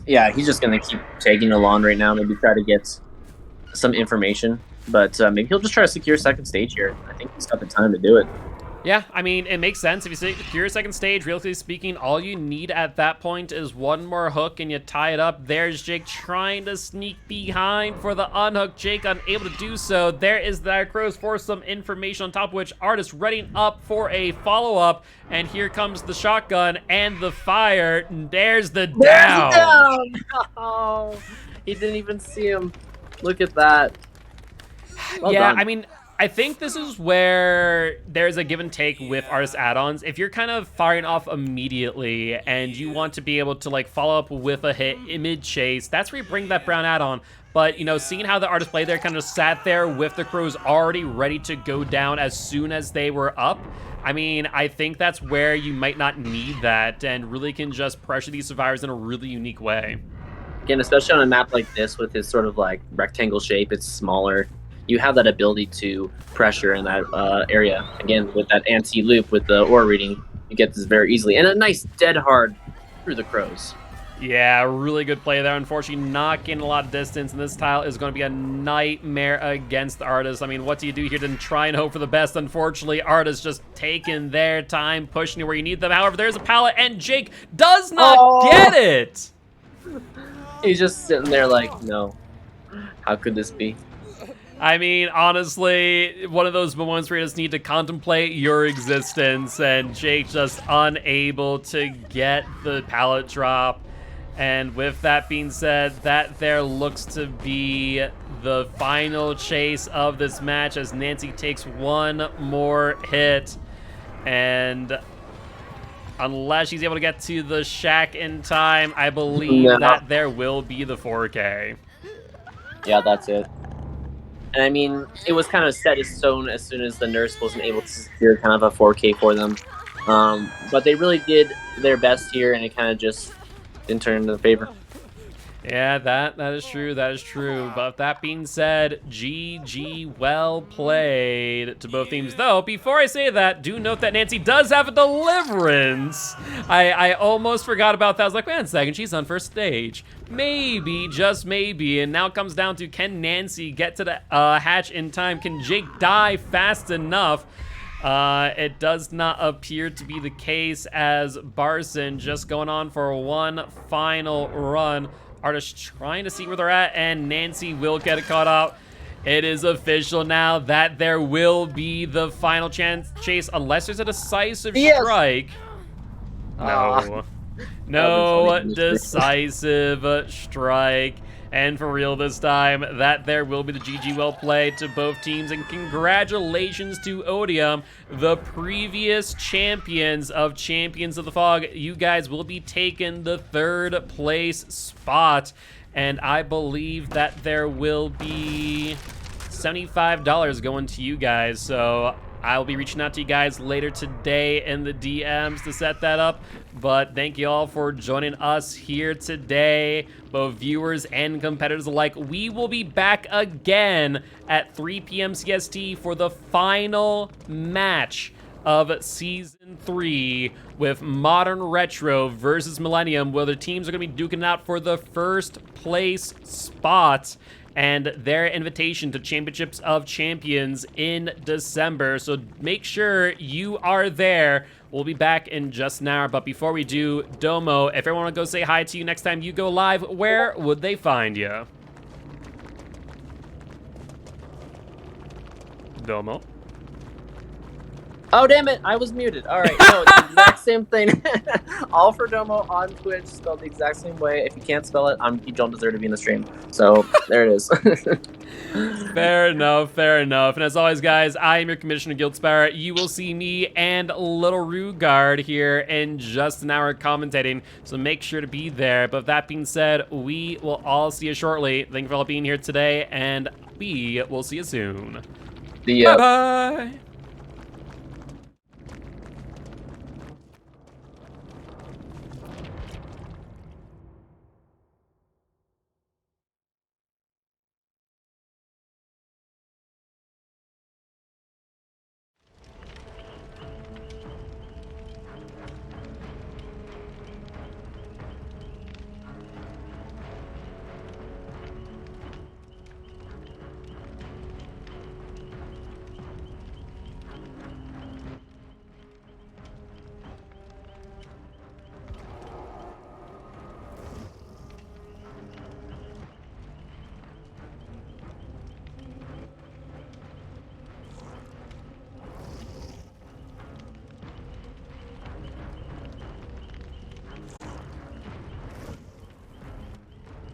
Yeah, he's just gonna keep tagging along right now. Maybe try to get some information, but maybe he'll just try to secure second stage here. I think he's got the time to do it. Yeah, I mean, it makes sense. If you secure second stage, realistically speaking, all you need at that point is one more hook and you tie it up. There's Jake trying to sneak behind for the unhook. Jake unable to do so. There is that Crows for some information on top of which Artist readying up for a follow-up. And here comes the shotgun and the fire. There's the down. Oh, he didn't even see him. Look at that. Well yeah, done. I mean, I think this is where there's a give and take with artist add-ons. If you're kind of firing off immediately and you want to be able to like follow up with a hit mid chase, that's where you bring that brown add-on. But, you know, seeing how the artist played there, kind of sat there with the Crows already ready to go down as soon as they were up. I mean, I think that's where you might not need that and really can just pressure these survivors in a really unique way. Again, especially on a map like this with its sort of like rectangle shape, it's smaller. You have that ability to pressure in that area. Again, with that anti-loop with the aura reading, you get this very easily. And a nice dead hard through the Crows. Yeah, really good play there. Unfortunately, not getting a lot of distance, and this tile is going to be a nightmare against the Artist. I mean, what do you do here to try and hope for the best? Unfortunately, Artist just taking their time, pushing you where you need them. However, there's a pallet, and Jake does not get it! He's just sitting there like, no. How could this be? I mean, honestly, one of those moments where you just need to contemplate your existence, and Jake just unable to get the pallet drop. And with that being said, that there looks to be the final chase of this match as Nancy takes one more hit. And unless she's able to get to the shack in time, I believe that there will be the 4K. Yeah, that's it. And I mean, it was kind of set in stone as soon as the nurse wasn't able to secure kind of a 4K for them. But they really did their best here, and it kind of just didn't turn into the favor. Yeah, that is true. That is true. But that being said, GG, well played to both teams. Though, before I say that, do note that Nancy does have a deliverance. I almost forgot about that. I was like, wait a second, she's on first stage. Maybe, just maybe. And now it comes down to, can Nancy get to the hatch in time? Can Jake die fast enough? It does not appear to be the case, as Barson just going on for one final run. Artist trying to see where they're at, and Nancy will get it caught up. It is official now that there will be the final chase, unless there's a decisive strike. No. No decisive strike. And for real this time, that there will be the GG well played to both teams. And congratulations to Odium, the previous champions of Champions of the Fog. You guys will be taking the 3rd place spot. And I believe that there will be $75 going to you guys. So I'll be reaching out to you guys later today in the DMs to set that up. But thank you all for joining us here today, both viewers and competitors alike. We will be back again at 3 p.m. CST for the final match of Season 3 with Modern Retro versus Millennium, where the teams are going to be duking out for the 1st place spot and their invitation to Championships of Champions in December. So make sure you are there. We'll be back in just an hour. But before we do, Domo, if everyone want to go say hi to you next time you go live, where would they find you? Domo? Oh, damn it. I was muted. All right. No, it's the exact same thing. all4domo on Twitch, spelled the exact same way. If you can't spell it, you don't deserve to be in the stream. So there it is. Fair enough, fair enough. And as always, guys, I am your Commissioner Giltspire. You will see me and Little Rugard here in just an hour commentating, so make sure to be there. But with that being said, we will all see you shortly. Thank you for all being here today, and we will see you soon. See ya. Bye-bye.